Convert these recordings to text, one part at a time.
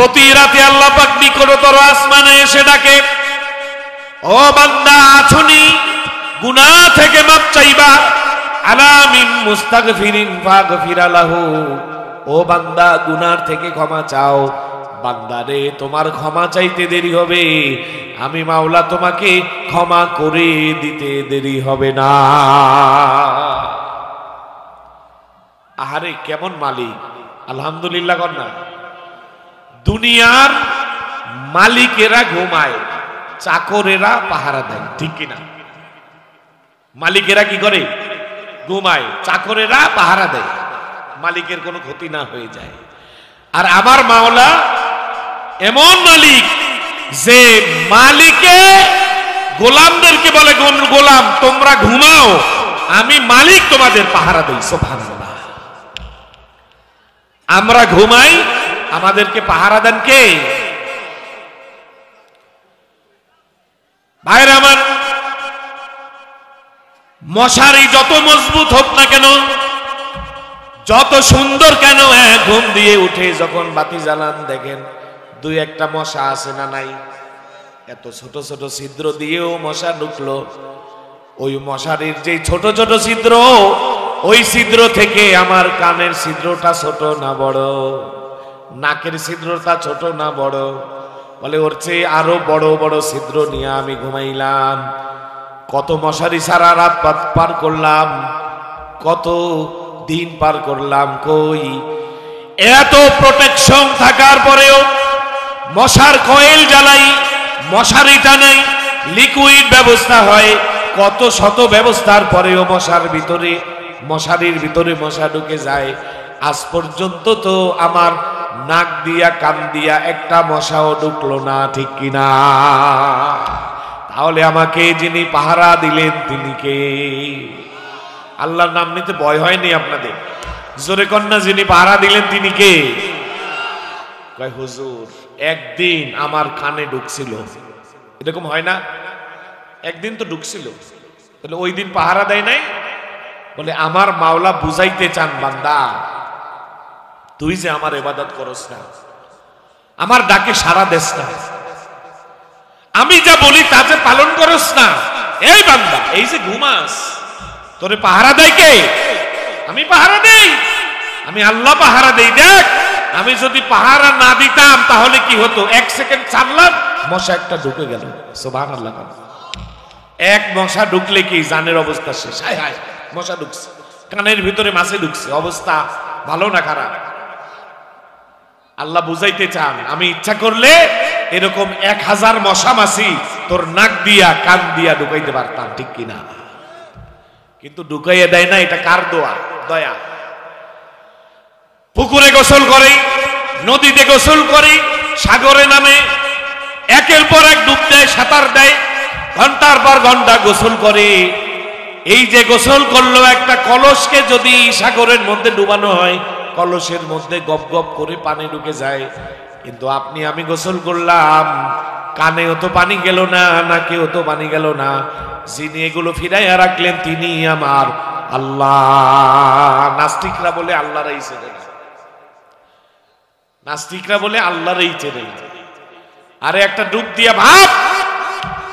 প্রতি রাতে আল্লাহ পাক নিকটতর আসমানে এসে ডাকে, ও বান্দা আছুনি, গুনাহ থেকে মাপ চাইবা, আলা মিন মুস্তাগফিরিন ফাগফিরা লাহু, ও বান্দা গুনার থেকে ক্ষমা চাও। বান্দারে, তোমার ক্ষমা চাইতে দেরি হবে, আমি মাওলা তোমাকে ক্ষমা করে দিতে দেরি হবে না। আহারে কেমন মালিক! আলহামদুলিল্লাহ কর না। দুনিয়ার মালিকেরা ঘুমায়, চাকরেরা পাহারা দেয়, ঠিক কিনা? মালিকেরা কি করে? ঘুমায়, চাকরেরা পাহারা দেয়, মালিকের কোনো ক্ষতি না হয়ে যায়। আর আমার মাওলা এমন মালিক যে মালিকে গোলামদেরকে বলে, গোলাম তোমরা ঘুমাও, আমি মালিক তোমাদের পাহারা দেই। সুবহানাল্লাহ। আমরা ঘুমাই, আমাদেরকে পাহারা দেন কে? ভাইরা আমার, মশারি যত মজবুত হোক না কেন, যত সুন্দর কেন, ঘুম দিয়ে উঠে যখন বাতি জ্বালান দেখেন দুই একটা মশা আছে না নাই? এত ছোট ছোট ছিদ্র দিয়েও মশা ঢুকলো। ওই মশারির যে ছোট ছোট ছিদ্র, ওই ছিদ্র থেকে আমার কানের ছিদ্রটা ছোট না বড়, নাকের ছিদ্রটা ছোট না বড়? বলে ওর চেয়ে আরো বড় বড় ছিদ্র নিয়ে আমি ঘুমাইলাম। কত মশারি সারা রাত পার করলাম, কত দিন পার করলাম, কই এত প্রোটেকশন থাকার পরেও মশার কয়েল জ্বালাই, মশারি টানাই, লিকুইড ব্যবস্থা হয়, কত শত ব্যবস্থার পরেও মশারির ভিতরে মশা ঢুকে যায়। আজ পর্যন্ত তো আমার নাক দিয়া কান দিয়া একটা মশাও ঢুকলো না, ঠিক কিনা? তাহলে আমাকে যিনি পাহারা দিলেন তিনি কে? আল্লাহর নাম নিতে ভয় হয়নি আপনাদের? জোরে কন্যা, যিনি পাহারা দিলেন তিনি কে? কয় হুজুর একদিন আমার কানে ঢুকছিল। এরকম হয় না? একদিন তো ঢুকছিল, তাহলে ওই দিন পাহারা দেয় নাই? বলে আমার মাওলা বুঝাইতে চান, বান্দা তুই যে আমার ইবাদত করস না, আমার ডাকে সাড়া দেস না, আমি যা বলি তা যে পালন করস না, এই বান্দা এই যে ঘুমাস, তোরে পাহারা দেয় কে? আমি পাহারা দেই, আমি আল্লাহ পাহারা দেই। দেখ, আমি যদি পাহারা না দিতাম তাহলে কি হতো? এক সেকেন্ড ছাড়লাম, মশা একটা ঢুকে গেল। সুবহানাল্লাহ। এক মশা ঢুকলে কি জানের অবস্থা শেষ। হায় হায়, মশা ঢুকছে, কানের ভিতরে মাছে ঢুকছে, অবস্থা ভালো না খারাপ? আল্লাহ বুঝাইতে চান, আমি ইচ্ছা করলে এরকম 1000 মশা মাছি তোর নাক দিয়া কান দিয়া ঢুকাইতে পারতাম, ঠিক কিনা? কিন্তু ঢুকাইয়া দেয় না। এটা কার দোয়া? দয়া। পুকুরে গোসল করে, নদীতে গোসল করে, সাগরে নামে, একের পর এক ডুব দেয়, সাঁতার দেয়, ঘন্টার পর ঘন্টা গোসল করে। এই যে গোসল করলো, একটা কলসকে যদি সাগরের মধ্যে ডুবানো হয়, কলসের মধ্যে গপ গপ করে পানি ঢুকে যায়। কিন্তু আপনি আমি গোসল করলাম, কানেও তো পানি গেল না, নাকেও তো পানি গেল না। যিনি এগুলো ফিরাইয়া রাখলেন তিনি আমার আল্লাহ। নাস্তিকরা বলে আল্লাহরই চেনে না, নাস্তিকরা বলে আল্লাহরই চেনে না। আরে একটা ডুব দিয়া ভাব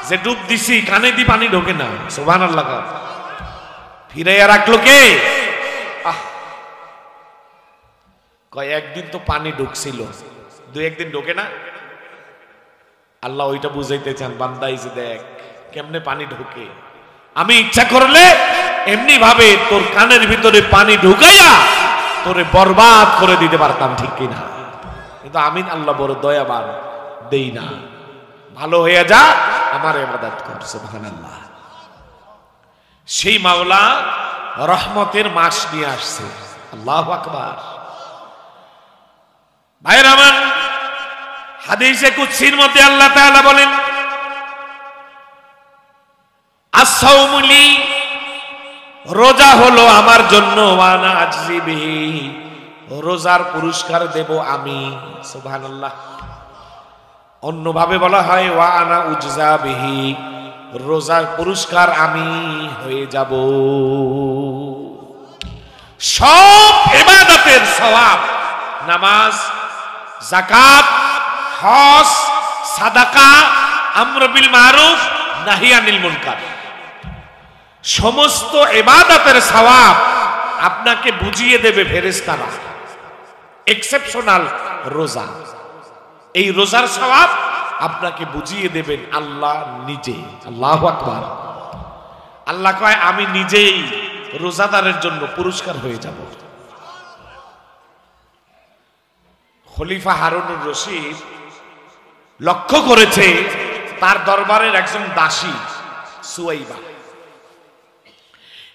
যে ডুব দিছি, কানে দি পানি ঢোকে না। সুবহানাল্লাহ। ফিরাইয়া রাখলো কে? কয় একদিন তো পানি ঢুকছিল, 2-1 দিন ঢোকে না। আল্লাহ ওইটা বুঝাইতে চান, বান্দা এই যে দেখ কেমনে পানি ঢোকে। আমি ইচ্ছা করলে এমনি ভাবে তোর কানের ভিতরে পানি ঢুকাইয়া তোরে বরবাদ করে দিতে পারতাম, ঠিক কিনা? কিন্তু আমি আল্লাহ বড় দয়াবান, দেই না। ভালো হয়ে যা, আমার ইবাদত কর। সুবহানাল্লাহ। সেই মাওলা রহমতের মাস নিয়ে আসছে। আল্লাহু আকবার। ভাইরা আমার, হাদিসে কুদসির মধ্যে আল্লাহ তাআলা বলেন, আস-সাওমু লি, রোজা হলো আমার জন্য, ওয়া আনা আজজি বিহি, রোজার পুরস্কার দেব আমি। সুবহানাল্লাহ। অন্যভাবে বলা হয় ওয়া আনা উজজা বিহি, রোজার পুরস্কার আমি হয়ে যাব। সব ইবাদতের সওয়াব, নামাজ, যাকাত, হজ, সাদাকা, আমর বিল মারুফ, নাহি আনিল মুনকার, সমস্ত ইবাদতের সওয়াব আপনাকে বুঝিয়ে দেবে ফেরেশতারা। এক্সেপশনাল রোজা, এই রোজার সওয়াব আপনাকে বুঝিয়ে দেবেন আল্লাহ নিজে। আল্লাহু আকবার। আল্লাহ কয় আমি নিজেই রোজাদারের জন্য পুরস্কার হয়ে যাব। খলিফা হারুনুর রশিদ লক্ষ্য করেছে তার দরবারের একজন দাসী সুয়াইবা,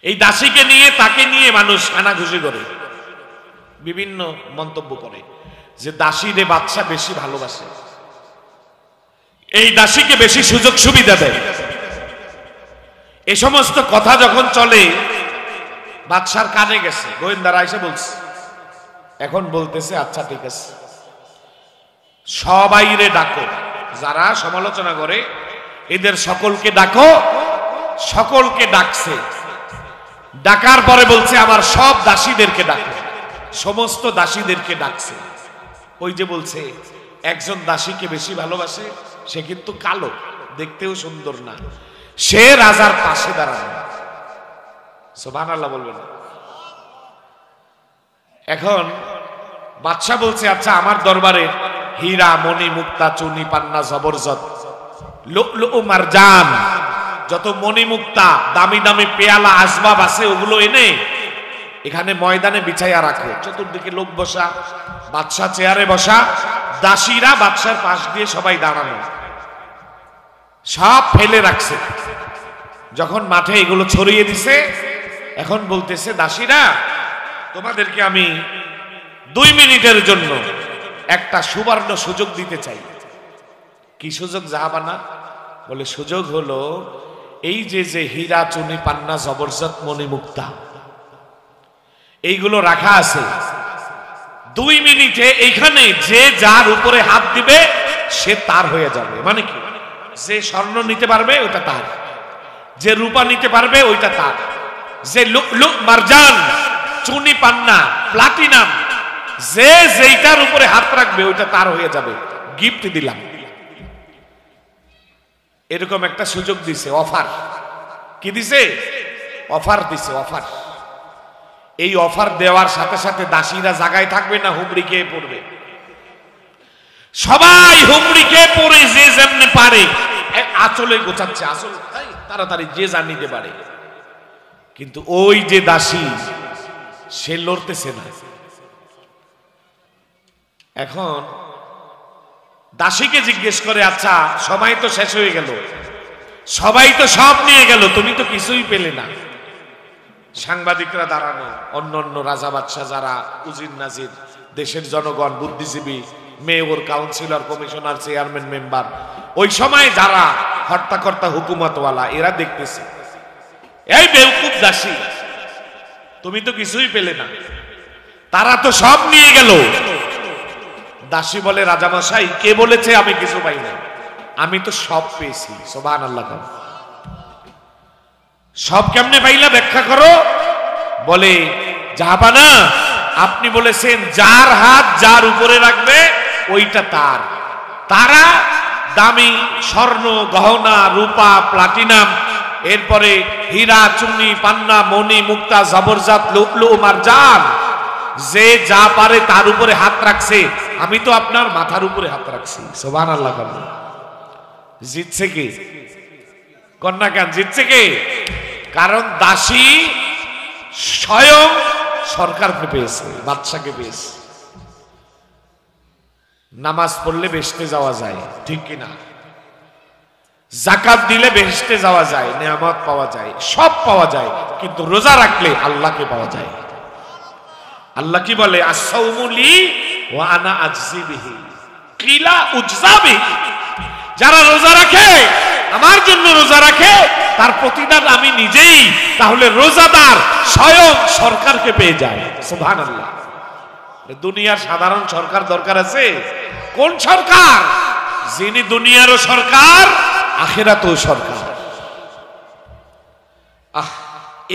এই দাসীকে নিয়ে তাকে নিয়ে মানুষ কানাঘুষি করে, বিভিন্ন মন্তব্য করে যে দাসীরে বাদশা বেশি ভালোবাসে, এই দাসীকে বেশি সুযোগ সুবিধা দেয়। এই সমস্ত কথা যখন চলে বাদশার কানে গেছে, গোয়েন্দারা এসে বলছে, এখন বলতেছে আচ্ছা ঠিক আছে, সবাইরে ডাকো, যারা সমালোচনা করে এদের সকলকে ডাকো। সকলকে ডাকছে, ডাকার পরে বলছে আমার সব দাসীদেরকে ডাকো, সমস্ত দাসীদেরকে ডাকছে। ওই যে বলছে একজন দাসীকে বেশি ভালোবাসে, সে কিন্তু কালো, দেখতেও সুন্দর না, সে রাজার পাশে দাঁড়ানো। সুবহানাল্লাহ বলবেন। এখন বাদশা বলছে আচ্ছা আমার দরবারে হীরা, মণি, মুক্তা, চুনি, পান্না, জবরজত, লু'লু'উ, মারজান, যত মণি মুক্তা দামি দামি পেয়ালা আসবাব আছে ওগুলো এনে এখানে ময়দানে বিছাইয়া রাখো। চতুর্দিকে লোক বসা, বাদশা চেয়ারে বসা, দাসীরা বাদশার পাশ দিয়ে সবাই দাঁড়ানো, সব ফেলে রাখছে। যখন মাঠে এগুলো ছড়িয়ে দিছে, এখন বলতেছে দাসীরা তোমাদেরকে আমি 2 মিনিটের জন্য একটা সুবর্ণ সুযোগ দিতে চাই। কি সুযোগ জাহাবানা? বলে সুযোগ হলো এই যে যে হীরা, চুনি, পান্না, জবরজত, মণি, মুক্তা এইগুলো রাখা আছে, 2 মিনিটে এইখানে যে যার উপরে হাত দিবে সে তার হয়ে যাবে। মানে কি, যে স্বর্ণ নিতে পারবে ওটা তার, যে রূপা নিতে পারবে ওইটা তার, যে লু'লু'উ, মারজান, চুনি, পান্না, প্লাটিনাম, যে যেইটার উপরে হাত রাখবে ওইটা তার হয়ে যাবে। গিফট দিলাম। এরকম একটা সুযোগ দিছে, অফার। কি দিছে? অফার দিছে, অফার। এই অফার দেওয়ার সাথে সাথে দাসীরা জায়গায় থাকবে না, হুমড়ি খেয়ে পড়বে। সবাই হুমড়ি খেয়ে পড়ে, যে যেমনি পারে আঁচলে গোছাচ্ছে, আঁচল তাড়াতাড়ি যে যা নিতে পারে। কিন্তু ওই যে দাসী সে লড়তেছে না। এখন দাসীকে জিজ্ঞেস করে আচ্ছা সময় তো শেষ হয়ে গেল, সবাই তো সব নিয়ে গেল, তুমি তো কিছুই পেলে না। সাংবাদিকরা দাঁড়ানো, অন্য অন্য রাজা বাদশাহ যারা, উজির নাজির, দেশের জনগণ, বুদ্ধিজীবী, mayor, councillor, commissioner, chairman, member, ওই সময় যারা হর্তাকর্তা, হুকুমতওয়ালা, এরা দেখতেছে এই বেউকুফ দাসী তুমি তো কিছুই পেলে না, তারা তো সব নিয়ে গেল। দাসী বলে রাজামশাই কে বলেছে আমি কিছু পাই না, আমি তো সব পেয়েছি। সুবহানাল্লাহ। সব কেমনে পাইলা ব্যাখ্যা করো। বলে জাহাবানা আপনি বলেছেন যার হাত যার উপরে রাখবে ওইটা তার। তারা দামি স্বর্ণ, গহনা, রূপা, প্লাটিনাম, এরপরে হীরা, চুনি, পান্না, মণি, মুক্তা, জবরজত, লু'লু'উ, মারজান, যে যা পারে তার উপরে হাত রাখছে। আমি তো আপনার মাথার উপরে হাত রাখছি। সুবহানাল্লাহ। জিতছে কে? কন্যা কেন জিতছে কে? কারণ দাসী স্বয়ং সরকারকে পেয়েছে, বাদশাকে পেয়েছে। নামাজ পড়লে বেহেশতে যাওয়া যায়, ঠিক কিনা? যাকাত দিলে বেহেশতে যাওয়া যায়, নিয়ামত পাওয়া যায়, সব পাওয়া যায়। কিন্তু রোজা রাখলে আল্লাহকে পাওয়া যায়। আল্লাহ কি বলে? আস-সাওমু লি ওয়া আনা আজজি বিহি কিলা উজজা বিহি। যারা রোজা রাখে, আমার জন্য রোজা রাখে, তার প্রতিদান আমি নিজেই। তাহলে রোজাদার স্বয়ং সরকারকে পেয়ে যায়। সুবহানাল্লাহ। দুনিয়ার সাধারণ সরকার দরকার আছে? কোন সরকার? যিনি দুনিয়ারও সরকার, আখিরাতেও সরকার।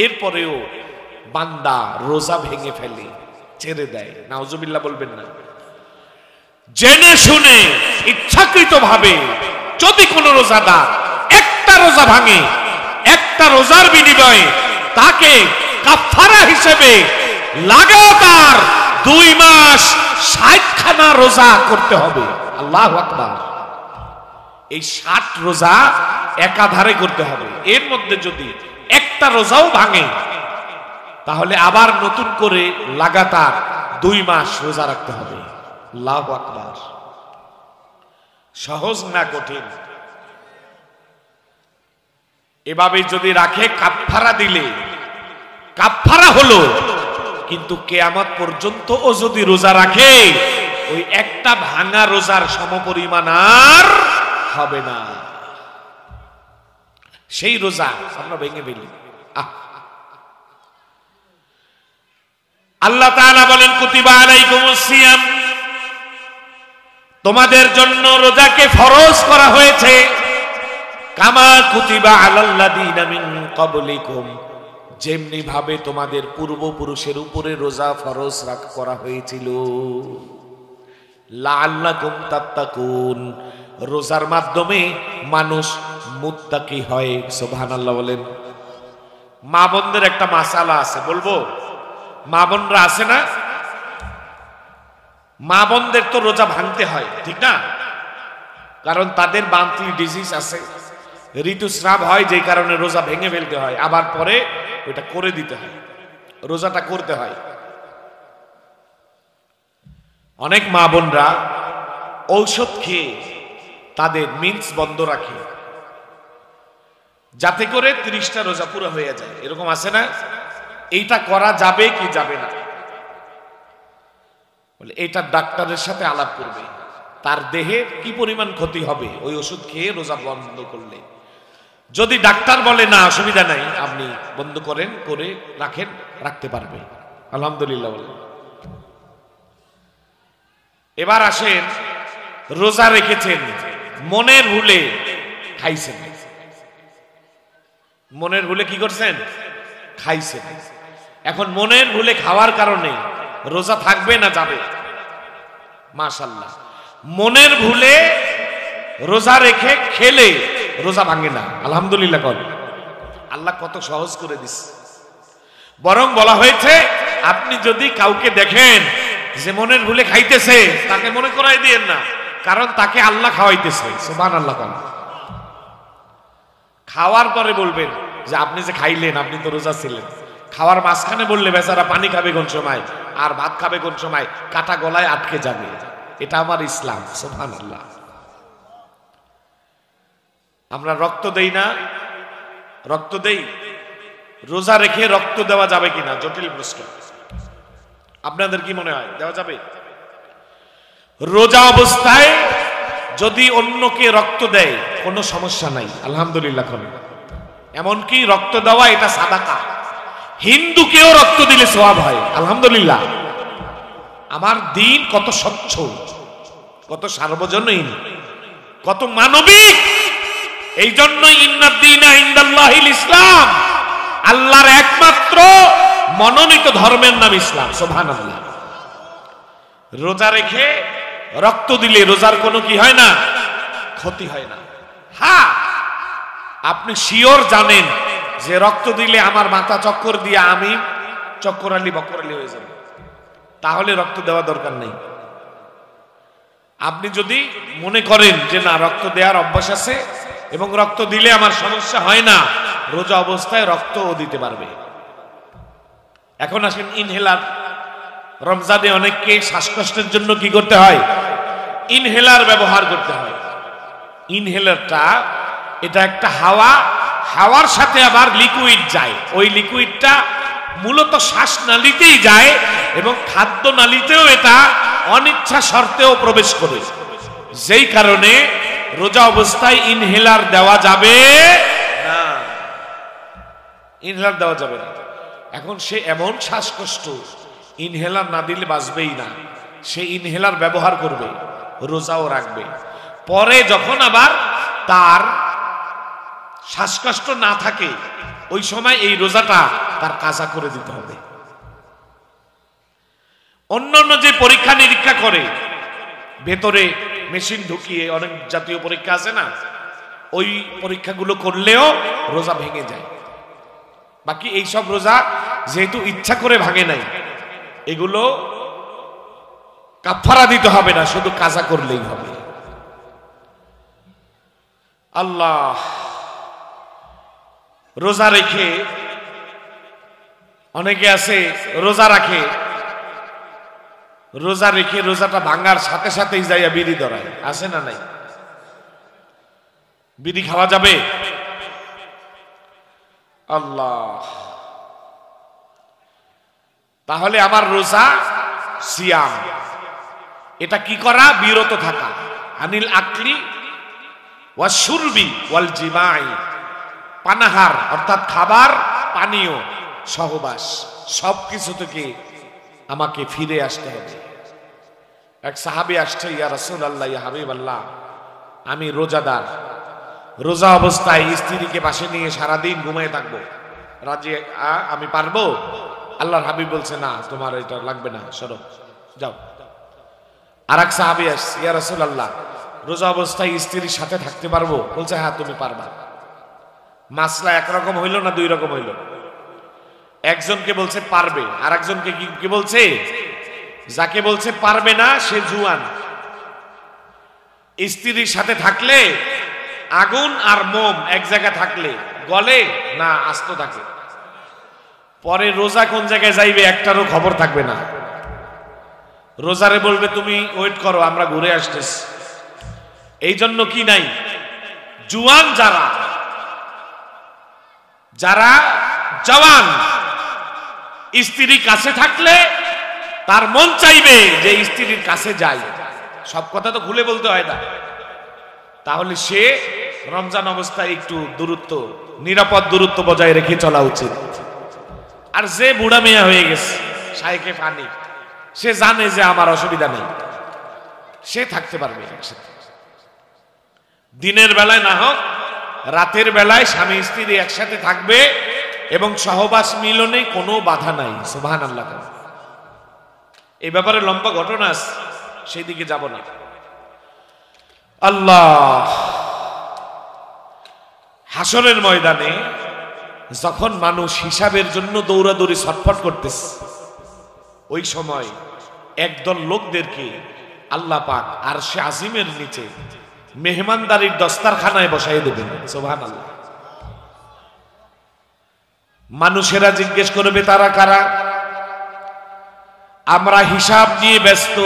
এরপরেও বান্দা রোজা ভেঙে ফেলে, ছেড়ে দেয়, নাউজুবিল্লাহ বলবেন না। জেনে শুনে ইচ্ছাকৃতভাবে যদি কোনো রোজাদার একটা রোজা ভাঙে, একটা রোজার বিনিময়ে তাকে কাফারা হিসেবে লাগাতার 2 মাস 60 খানা রোজা করতে হবে। আল্লাহু আকবার। এই 60 রোজা একাধারে করতে হবে। এর মধ্যে যদি একটা রোজাও ভাঙে তাহলে আবার নতুন করে লাগাতার 2 মাস রোজা রাখতে হবে। আল্লাহু আকবার। সহজ না কঠিন? এভাবে যদি রাখে কাফারা দিলে কাফারা হলো, কিন্তু কিয়ামত পর্যন্ত ও যদি রোজা রাখে ওই একটা ভাঙা রোজার সমপরিমাণ আর হবে না। সেই রোজা আমরা ভেঙে ফেলি। আল্লাহ তাআলা বলেন কুতিবা আলাইকুমুস সিয়াম, তোমাদের জন্য রোজাকে ফরজ করা হয়েছে, কামা কুতিবা আলাল্লাযীনা মিন ক্বাবলিকুম, যেমনি ভাবে তোমাদের পূর্বপুরুষের উপরে রোজা ফরজ করা হয়েছিল, লাআল্লাকুম তাত্তাকুন, রোজার মাধ্যমে মানুষ মুত্তাকি হয়। সুবহানাল্লাহ বলেন। মা বোনদের একটা মাসালা আছে, বলবো? মা বোনরা আছে না, মা বোনদের তো রোজা ভাঙতে হয়, ঠিক না? কারণ তাদের মান্থলি ডিজিজ আছে, ঋতুস্রাব হয়, যে কারণে রোজা ভেঙে ফেলতে হয়, আবার পরে ওটা করে দিতে হয়, রোজাটা করতে হয়। অনেক মা বোনরা ঔষধ খেয়ে তাদের মিন্স বন্ধ রাখে যাতে করে 30টা রোজা পুরো হয়ে যায়। এরকম আছে না? এইটা করা যাবে কি যাবে না? বলে এটা ডাক্তারের সাথে আলাপ করবে, তার দেহে কি পরিমাণ ক্ষতি হবে ওই ওষুধ খেয়ে রোজা বন্ধ করলে। যদি ডাক্তার বলে না অসুবিধা নাই, আপনি বন্ধ করেন, করে রাখেন, রাখতে পারবে, আলহামদুলিল্লাহ বলেন। এবার আসেন, রোজা রেখেছেন, মনের ভুলে খাইছেন, মনের ভুলে কি করছেন? খাইছেন। এখন মনের ভুলে খাওয়ার কারণে রোজা থাকবে না যাবে? মাশাআল্লাহ। মনের ভুলে রোজা রেখে খেলে রোজা ভাঙে না, আলহামদুলিল্লাহ কর। আল্লাহ কত সহজ করে দিচ্ছে। বরং বলা হয়েছে আপনি যদি কাউকে দেখেন যে মনের ভুলে খাইতেছে, তাকে মনে করাই দিয়েন না, কারণ তাকে আল্লাহ খাওয়াইতেছে। সুবহানাল্লাহ। খাওয়ার পরে বলবেন যে আপনি যে খাইলেন, আপনি তো রোজা ছিলেন। খাওয়ার মাঝখানে বললে বেচারা পানি খাবে কোন সময় আর ভাত খাবে কোন সময়, কাটা গলায় আটকে যাবে। এটা আমার ইসলাম। সুবহানাল্লাহ। আমরা রক্ত দেই না? রক্ত দেই। রোজা রেখে রক্ত দেওয়া যাবে কিনা জটিল প্রশ্ন। আপনাদের কি মনে হয় দেওয়া যাবে? রোজা অবস্থায় যদি অন্যকে রক্ত দেয় কোনো সমস্যা নাই, আলহামদুলিল্লাহ। এমনকি রক্ত দেওয়া এটা সাদাকা। হিন্দুকেও রক্ত দিলে সওয়াব হয়, আলহামদুলিল্লাহ। আমার দিন কত স্বচ্ছ, কত সার্বজনীন, কত মানবিক। এই জন্যই ইন্নাদ দীনা ইনদাল্লাহিল ইসলাম, আল্লাহর একমাত্র মনোনীত ধর্মের নাম ইসলাম। সুবহানাল্লাহ। রোজা রেখে রক্ত দিলে রোজার কোনো কি হয় না? ক্ষতি হয় না। হ্যাঁ, আপনি শিওর জানেন যে রক্ত দিলে আমার মাথা চক্কর দিয়ে আমি চক্কর আলী বক্কর আলী হয়ে যাব, তাহলে রক্ত দেওয়া দরকার নেই। আপনি যদি মনে করেন যে না রক্ত দেওয়ার অভ্যাস আছে এবং রক্ত দিলে আমার সমস্যা হয় না, রোজা অবস্থায় রক্তও দিতে পারবে। এখন আসেন ইনহেলার। রমজানে অনেককে শ্বাসকষ্টের জন্য কি করতে হয়? ইনহেলার ব্যবহার করতে হয়। ইনহেলারটা এটা একটা হাওয়া, হাওয়ার সাথে আবার লিকুইড যায়। ওই লিকুইডটা মূলত শ্বাসনালীতেই যায় এবং খাদ্য নালীতেও এটা অনিচ্ছা শর্তেও প্রবেশ করে, যেই কারণে রোজা অবস্থায় ইনহেলার দেওয়া যাবে না। ইনহেলার দেওয়া যাবে না। এখন সে এমন শ্বাসকষ্ট, ইনহেলার না দিলে বাঁচবেই না, সে ইনহেলার ব্যবহার করবে, রোজাও রাখবে। পরে যখন আবার তার শ্বাসকষ্ট না থাকে, ওই সময় এই রোজাটা তার কাজা করে দিতে হবে। অন্যান্য যে পরীক্ষা নিরীক্ষা করে ভেতরে মেশিন ঢুকিয়ে অনেক জাতীয় পরীক্ষা আছে না, ওই পরীক্ষাগুলো করলেও রোজা ভেঙে যায়। বাকি এই সব রোজা যেহেতু ইচ্ছা করে ভাঙে নাই, এগুলো কাফারা দিতে হবে না, শুধু কাজা করলেই হবে। আল্লাহ, রোজা রেখে অনেকে আছে রোজা রাখে, রোজা রেখে রোজাটা ভাঙার সাথে সাথেই যাইয়া বিড়ি ধরায়, আছে না নাই? বিড়ি খাওয়া যাবে? আল্লাহ, তাহলে আমার রোজা সিয়াম, এটা কি করা? বিরত থাকা, আনিল আকলি ওয়া শুরবি ওয়াল জিমাই, পানাহার অর্থাৎ খাবার, পানীয়, সহবাস, সবকিছু থেকে আমাকে ফিরে আসতে হবে। এক সাহাবী আসছে, ইয়া রাসূলুল্লাহ, ইয়া হাবিবাল্লাহ, আমি রোজাদার, রোজা অবস্থায় স্ত্রীকে পাশে নিয়ে সারাদিন ঘুমিয়ে থাকবো, রাজি আমি পারবো? আল্লাহর হাবিব বলছে, না, তোমার এটা লাগবে না, সরো, যাও। আর এক সাহাবী আসছে, ইয়া রাসূলুল্লাহ, রোজা অবস্থায় স্ত্রীর সাথে থাকতে পারবো? বলছে, হ্যাঁ, তুমি পারবা। মাসলা একরকম হইল না দুই রকম হইল? একজনকে বলছে পারবে, আর একজনকে কি বলছে? যাকে বলছে পারবে না সে জুয়ান। স্ত্রীর সাথে থাকলে আগুন আর মোম এক জায়গায় থাকলে গলে না আস্ত থাকে, পরে রোজা কোন জায়গায় যাইবে একটারও খবর থাকবে না। রোজারে বলবে, তুমি ওয়েট করো, আমরা ঘুরে আসতেছি। এই জন্য কি নাই, জুয়ান যারা যারা জওয়ান, স্ত্রীর কাছে থাকলে তার মন চাইবে যে স্ত্রীর কাছে যাই, সব কথা তো খুলে বলতে হয় না, তাহলে সে রমজান অবস্থায় একটু দূরত্ব, নিরাপদ দূরত্ব বজায় রেখে চলা উচিত। আর যে বুড়া মেয়া হয়ে গেছে, শায়েখে ফানি, সে জানে যে আমার অসুবিধা নেই, সে থাকতে পারবে একসাথে। দিনের বেলায় না হোক, রাতের বেলায় স্বামী স্ত্রী একসাথে থাকবে এবং সহবাস মিলনে কোনো বাধা নাই। সুবহানাল্লাহ। এই ব্যাপারে লম্বা ঘটনা আছে, সেই দিকে যাব না। আল্লাহ, হাসরের ময়দানে যখন মানুষ হিসাবের জন্য দৌড়াদৌড়ি ছটফট করতেছে, ওই সময় একদল লোকদেরকে আল্লাহ পাক আরশে আজিমের নিচে মেহমানদারির দস্তারখানায় বসাই দেবেন। সুবহানাল্লাহ। মানুষেরা জিজ্ঞেস করবে, তারা কারা? আমরা হিসাব নিয়ে ব্যস্ত।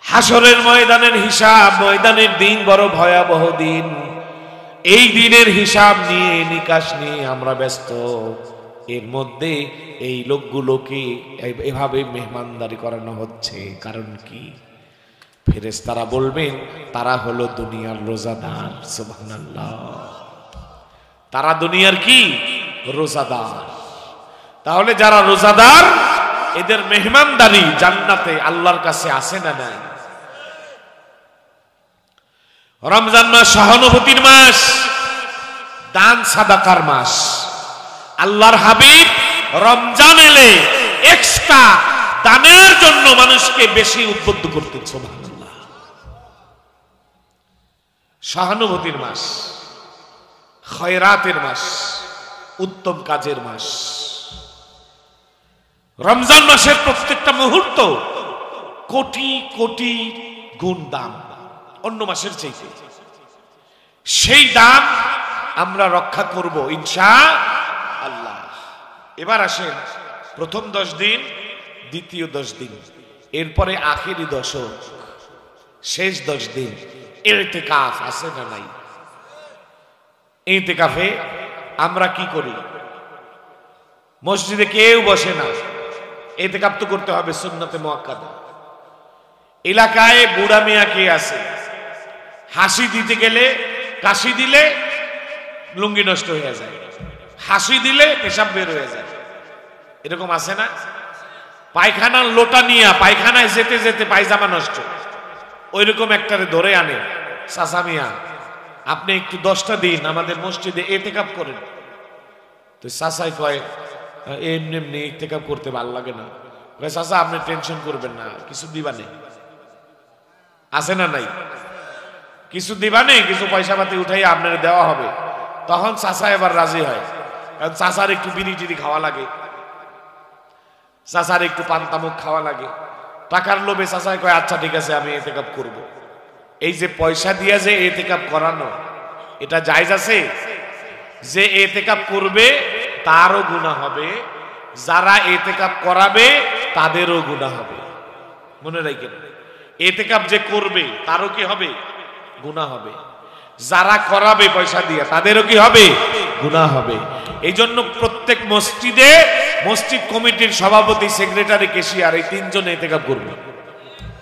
হাসরের ময়দানের হিসাব, ময়দানের দিন বড় ভয়াবহ দিন। এই দিনের হিসাব নিয়ে, নিকাশ নিয়ে আমরা ব্যস্ত। এর মধ্যে এই লোকগুলোকে এভাবে মেহমানদারি করানো হচ্ছে, কারণ কি? ফেরেশতারা বলবেন, তারা হলো দুনিয়ার রোজাদার। সুবহানাল্লাহ। তারা দুনিয়ার কি? রোজাদার। তাহলে যারা রোজাদার, এদের মেহমানদারি জান্নাতে আল্লাহর কাছে আছে না নাই? রমজান মাস সহানুভূতির মাস, দান সাদাকার মাস। আল্লাহর হাবিব রমজান এলে এক্সট্রা দানের জন্য মানুষকে বেশি উদ্বুদ্ধ করতেন। সুবহানাল্লাহ। সহানুভূতির মাস, খয়রাতের মাস, উত্তম কাজের মাস। রমজান মাসের প্রত্যেকটা মুহূর্ত কোটি কোটি গুণ দাম অন্য মাসের চাইতে। সেই দাম আমরা রক্ষা করব ইনশাআল্লাহ। এবার আসেন প্রথম 10 দিন, দ্বিতীয় 10 দিন, এরপরে আখেরি দশক, শেষ 10 দিন। ইতিকাফ আছে না নাই? ইতিকাফে আমরা কি করি? মসজিদে কেউ বসে না, ইতিকাফ তো করতে হবে সুন্নতে মুআক্কাদা। এলাকায় বুড়া মিয়া কে আছে? হাসি দিতে গেলে, কাশি দিলে লুঙ্গি নষ্ট হয়ে যায়, হাসি দিলে পেশাব বের হয়ে যায়, এরকম আছে না? পায়খানার লোটা নিয়ে পায়খানায় যেতে যেতে পায়জামা নষ্ট, ওইরকম একটারে ধরে আনে, চাচা মিয়া আপনি একটু 10টা দিন আমাদের মসজিদে ইতিকাফ করেন। তো চাচাই কয়, এমনি এমনি ইতিকাফ করতে ভালো লাগে না। চাচা আপনি টেনশন করবেন না, কিছু দিবা নেই। আছে না নাই? কিছু দিবা নেই, কিছু পয়সা পাতি উঠাই আপনার দেওয়া হবে, তখন চাচা এবার রাজি হয়, কারণ চাচার একটু বিড়ি টিড়ি খাওয়া লাগে, চাচার একটু পান্তামুখ খাওয়া লাগে, টাকার লোভে চাচায় কয় আচ্ছা ঠিক আছে আমি এতেকাপ করব। এই যে পয়সা দিয়ে যে এতেকাপ করানো, এটা জায়েজ আছে? যে এতেকাপ করবে তারও গুনাহ হবে, যারা এতেকাপ করাবে তাদেরও গুনাহ হবে। মনে রাখবেন, এতেকাপ যে করবে তারও কি হবে? গুনাহ হবে। যারা করাবে পয়সা দিয়ে তাদেরও কি হবে? গুনাহ হবে। এই জন্য প্রত্যেক মসজিদে মসজিদ কমিটির সভাপতি, সেক্রেটারি, ক্যাশিয়ার এই তিনজন এতেকাপ করবে।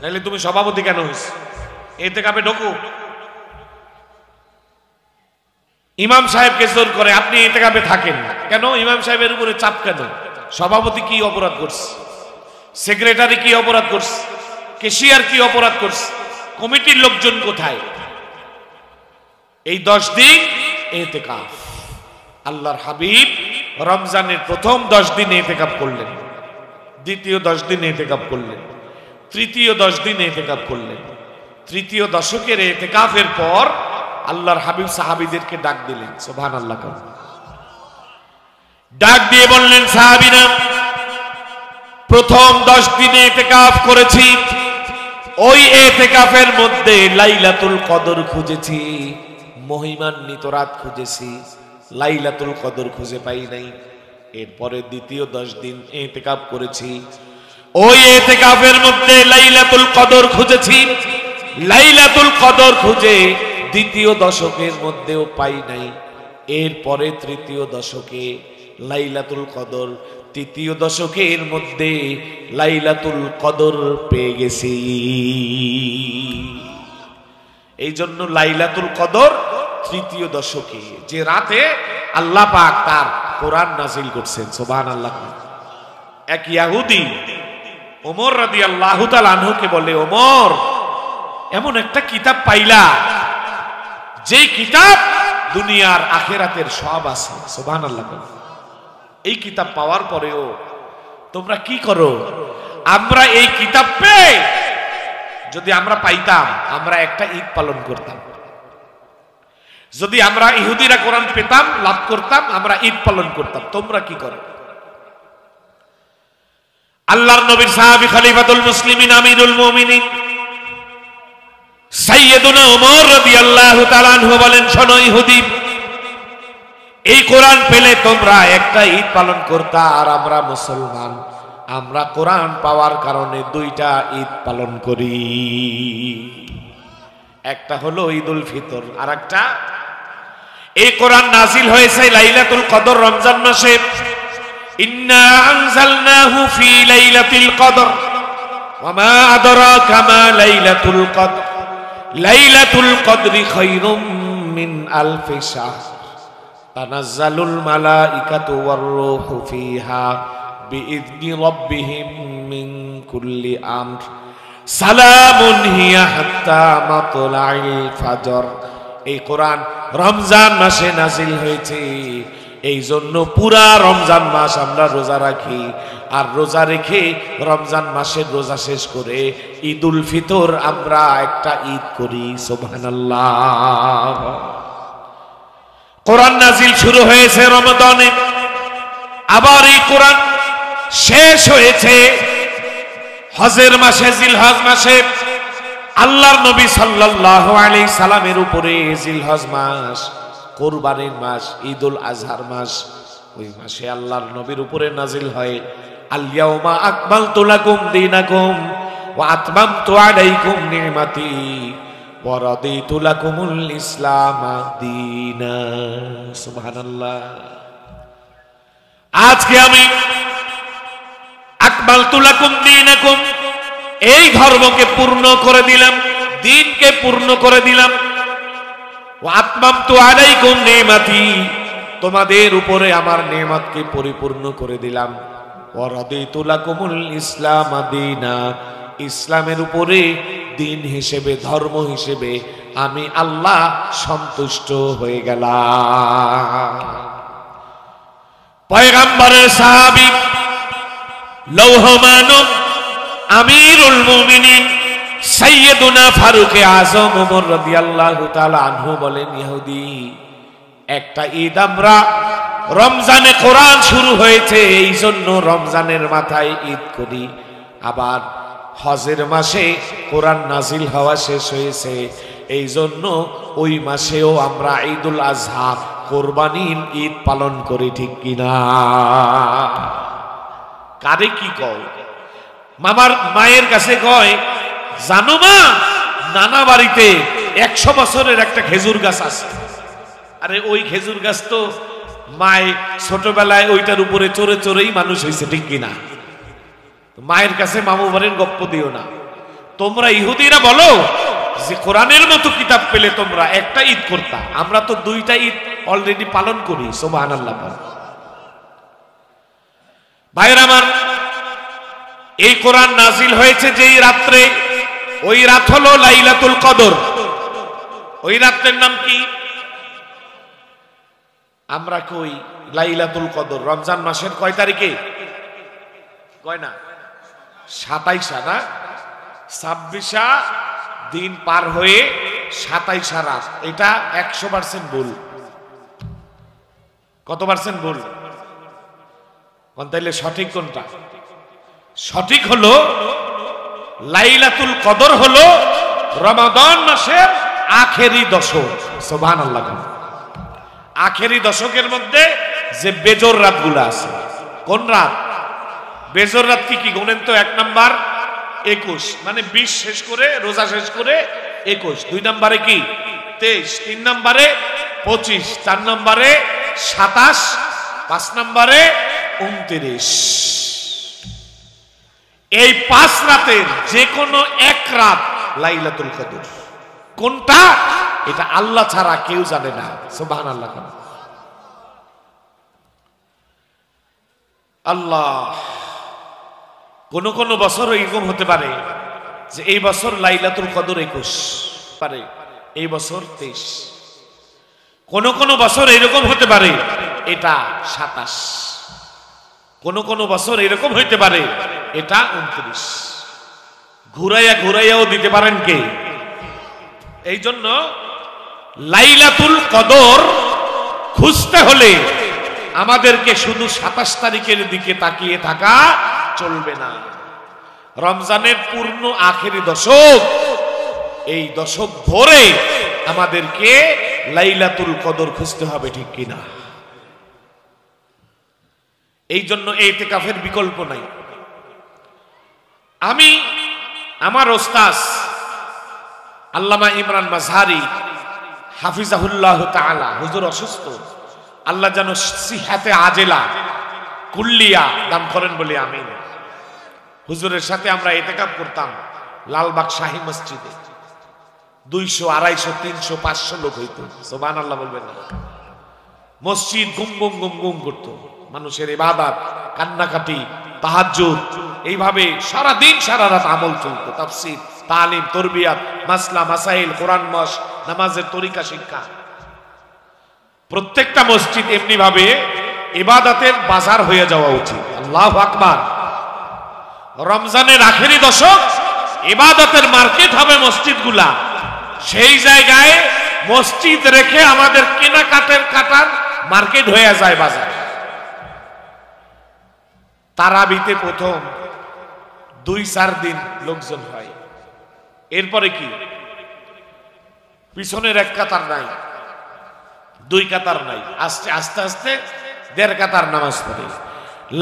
নাহলে তুমি সভাপতি কেন হইছ? এতেকাপে ঢোকো। ইমাম সাহেবকে জোর করে আপনি এতেকাপে থাকেন কেন? ইমাম সাহেবের উপরে চাপ কেন? সভাপতি কি অপরাধ করছে? সেক্রেটারি কি অপরাধ করছে? ক্যাশিয়ার কি অপরাধ করছে? কমিটির লোকজন কোথায়? এই 10 দিন এতেকাফ। আল্লাহর হাবিব রমজানের প্রথম 10 দিন এতেকাফ করলেন, দ্বিতীয় 10 দিন এতেকাফ করলেন, তৃতীয় 10 দিন এতেকাফ করলেন। তৃতীয় দশকের এতেকাফের পর আল্লাহর হাবিব সাহাবীদেরকে ডাক দিলেন। সুবহানাল্লাহ। ডাক দিয়ে বললেন, সাহাবীরা, প্রথম 10 দিনে এতেকাফ করেছি, ওই এতেকাফের মধ্যে লাইলাতুল কদর খুঁজেছি, মহিমান্বিত রাত খুঁজেছি, লাইলাতুল কদর খুঁজে পাই নাই। এরপরে দ্বিতীয় 10 দিন এতেকাফ করেছি, ওই এতেকাফের মধ্যে লাইলাতুল কদর খুঁজেছি, লাইলাতুল কদর খুঁজে দ্বিতীয় দশকের মধ্যেও পাই নাই। এরপরে তৃতীয় দশকে লাইলাতুল কদর, তৃতীয় দশকের মধ্যে লাইলাতুল কদর পেয়ে গেছি। এই জন্য লাইলাতুল কদর তৃতীয় দশকে, যে রাতে আল্লাহ পাক তার কোরআন নাজিল করছেন। সুবহানাল্লাহ। এক ইহুদি ওমর রাদিয়াল্লাহু তাআলা আনহুকে বলে, ওমর, এমন একটা কিতাব পাইলা যে কিতাব দুনিয়ার আখিরাতের সব আছে। সুবহানাল্লাহ। এই কিতাব পাওয়ার পরেও তোমরা কি করো? আমরা এই কিতাব পেয়ে যদি আমরা পাইতাম, আমরা একটা ঈদ পালন করতাম। যদি আমরা ইহুদিরা কোরআন পেতাম, লাভ করতাম, আমরা ঈদ পালন করতাম। তোমরা কি করো? আল্লাহর নবীর সাহাবী খলিফাতুল মুসলিমিন আমিরুল মুমিনিন সাইয়্যিদুনা ওমর রাদিয়াল্লাহু তাআলা আনহু বলেন, শোনো ইহুদি, এই কোরআন পেলে তোমরা একটা ঈদ পালন করতা, আর আমরা মুসলমান, আমরা কোরআন পাওয়ার কারণে 2টা ঈদ পালন করি। একটা হলো ঈদুল ফিতর, আর একটা, এই কোরআন নাজিল হয়েছে লাইলাতুল কদর রমজান মাসে। ইন্না আনজালনাহু ফি লাইলাতিল কদর ওয়া মা আদরাকা মা লাইলাতুল কদর লাইলাতুল কদরি খায়রুম মিন আলফি শাহর তানাজ্জালুল মালাইকাতু ওয়ার রূহু ফিহা বিইذনি রাব্বিহিম মিন কুল্লি আমর সালামুন হিয়া হাত্তা মাতলাইল ফজর। এই কোরআন রমজান মাসে নাজিল হয়েছে, এই জন্য পুরা রমজান মাস আমরা রোজা রাখি, আর রোজা রেখে রমজান মাসের রোজা শেষ করে ঈদুল ফিতর আমরা একটা ঈদ করি। সুবহানাল্লাহ। কোরআন নাজিল শুরু হয়েছে রমাদানে, আবার এই কোরআন শেষ হয়েছে হজের মাসে, জিলহজ মাসে। আল্লাহর নবী সাল্লাল্লাহু আলাইহি সাল্লামের উপরে জিলহজ মাস, কুরবানির মাস, ঈদুল আজহার মাস, ওই মাসে আল্লাহর নবীর উপরে নাজিল হয় আল ইয়াউমা আকমালতু লাকুম দীনাকুম ওয়া আতমামতু আলাইকুম নি'মাতি ওয়া রাদিতু লাকুমুল ইসলাম দীনা। সুবহানাল্লাহ। আজকে আমি আকমালতু লাকুম দীনাকুম, এই ধর্মকে পূর্ণ করে দিলাম, দ্বীনকে পূর্ণ করে দিলাম। ওয়া আতমামতু আলাইকুম নি'মাতি, তোমাদের উপরে আমার নেয়ামতকে পরিপূর্ণ করে দিলাম। ওয়া রাদিতু লাকুমুল ইসলাম দীনা, ইসলামের উপরে দিন হিসেবে, ধর্ম হিসেবে আমি আল্লাহ সন্তুষ্ট হয়ে গেলাম। পয়গম্বরের সাহাবী লৌহ মানব আমিরুল মুমিনিন সাইয়্যিদুনা ফারুক আযম ওমর রাদিয়াল্লাহু তাআলা আনহু বলেন, ইহুদি একটা ঈদ আমরা রমজানে কোরআন শুরু হয়েছে এই জন্য রমজানের মাথায় ঈদ করি, আবার হজের মাসে কোরআন নাজিল হওয়া শেষ হয়েছে এই জন্য ওই মাসেও আমরা ঈদুল আজহা কোরবানির ঈদ পালন করি, ঠিক কিনা? কারে কি কয়? মামার মায়ের কাছে কয়, জানো মা, নানা বাড়িতে 100 বছরের একটা খেজুর গাছ আছে। আরে ওই খেজুর গাছ তো মায় ছোটবেলায় ওইটার উপরে চড়ে চড়েই মানুষ হয়েছে, ঠিক কিনা? মায়ের কাছে মামু বাড়ির গপ্প দিও না। তোমরা ইহুদিরা বলো যে কোরআনের মতো কিতাব পেলে তোমরা একটা ঈদ করতা, আমরা তো 2টা ঈদ অলরেডি পালন করি। সুবহানাল্লাহ। ভাইরা আমার, এই কোরআন নাজিল হয়েছে যেই রাত্রে, ওই রাত হলো লাইলাতুল কদর। ওই রাতের নাম কি? আমরা কই লাইলাতুল কদর রমজান মাসের কয় তারিখে? কয় না, 27 না, 26 দিন পার হয়ে 27 রাত। এটা 100% ভুল। কত পার্সেন্ট ভুল? তাইলে সঠিক কোনটা? সঠিক হলো লাইলাতুল কদর হলো রমাদান মাসের আখেরি দশক। সুবহানাল্লাহ। আখেরি দশকের মধ্যে যে বেজর রাতগুলো আছে। কোন রাত? বেজর রাত কি কি গুনেন তো? 1 নাম্বার 21, মানে 20 শেষ করে রোজা শেষ করে 21। 2 নাম্বারে কি? 23। 3 নাম্বারে 25। 4 নাম্বারে 27। 5 নাম্বারে 29। এই 5 রাতের যে কোনো এক রাত লাইলাতুল কদর। কোনটা? এটা আল্লাহ ছাড়া কেউ জানে না। সুবহানাল্লাহ। আল্লাহ, কোন কোন বছর এরকম হতে পারে যে এই বছর লাইলাতুল কদর 21 পারে, এই বছর 23। কোন কোন বছর এরকম হতে পারে এটা 27। কোন কোন বছর এরকম হইতে পারে এটা 29। ঘুরাইয়া ঘুরাইয়াও দিতে পারেন কে? এই জন্য লাইলাতুল কদর খুঁজতে হলে আমাদেরকে শুধু 27 তারিখের দিকে তাকিয়ে থাকা চলবে না। রমজানের পূর্ণ আখেরি দশক, এই দশক ধরে আমাদেরকে লাইলাতুল কদর খুঁজতে হবে, ঠিক কিনা? এই জন্য ইতিকাফের বিকল্প নাই। আমি আমার ওস্তাদ আল্লামা ইমরান মাযহারি হাফিজাহুল্লাহ তাআলা, হুজুর অসুস্থ, আল্লাহ যেন সিহাতে আজেলা কুল্লিয়া দান করেন বলে আমিন। হুজুরের সাথে আমরা ইতিকাফ করতাম লালবাগ শাহী মসজিদে। 200, 250, 300, 500 লোক হইতো। সুবহানাল্লাহ বলবেন না? মসজিদ গুম গুম গুম গুম করতো। মানুষের ইবাদত, কান্নাকাটি, তাহাজ্জুদ, এইভাবে সারা দিন সারা রাত আমল চলতো। তাফসীর, তালিম, তরবিয়াত, মাসলা মাসাইল, কোরআন মাস, নামাজের তরিকা শিক্ষা। প্রত্যেকটা মসজিদ এমনি ভাবে ইবাদতের বাজার হয়ে যাওয়া উচিত। আল্লাহু আকবার। রমজানের আখেরি দশক ইবাদতের মার্কেট হবে মসজিদগুলা। সেই জায়গায় মসজিদ রেখে আমাদের কাটার মার্কেট হয়ে যায় বাজার। তারাবিতে প্রথম 2-4 দিন লোকজন হয়, এরপরে কি পিছনের 1 কাতার নাই, 2 কাতার নাই, আস্তে আস্তে আস্তে 1.5 কাতার নামাজ পড়ে।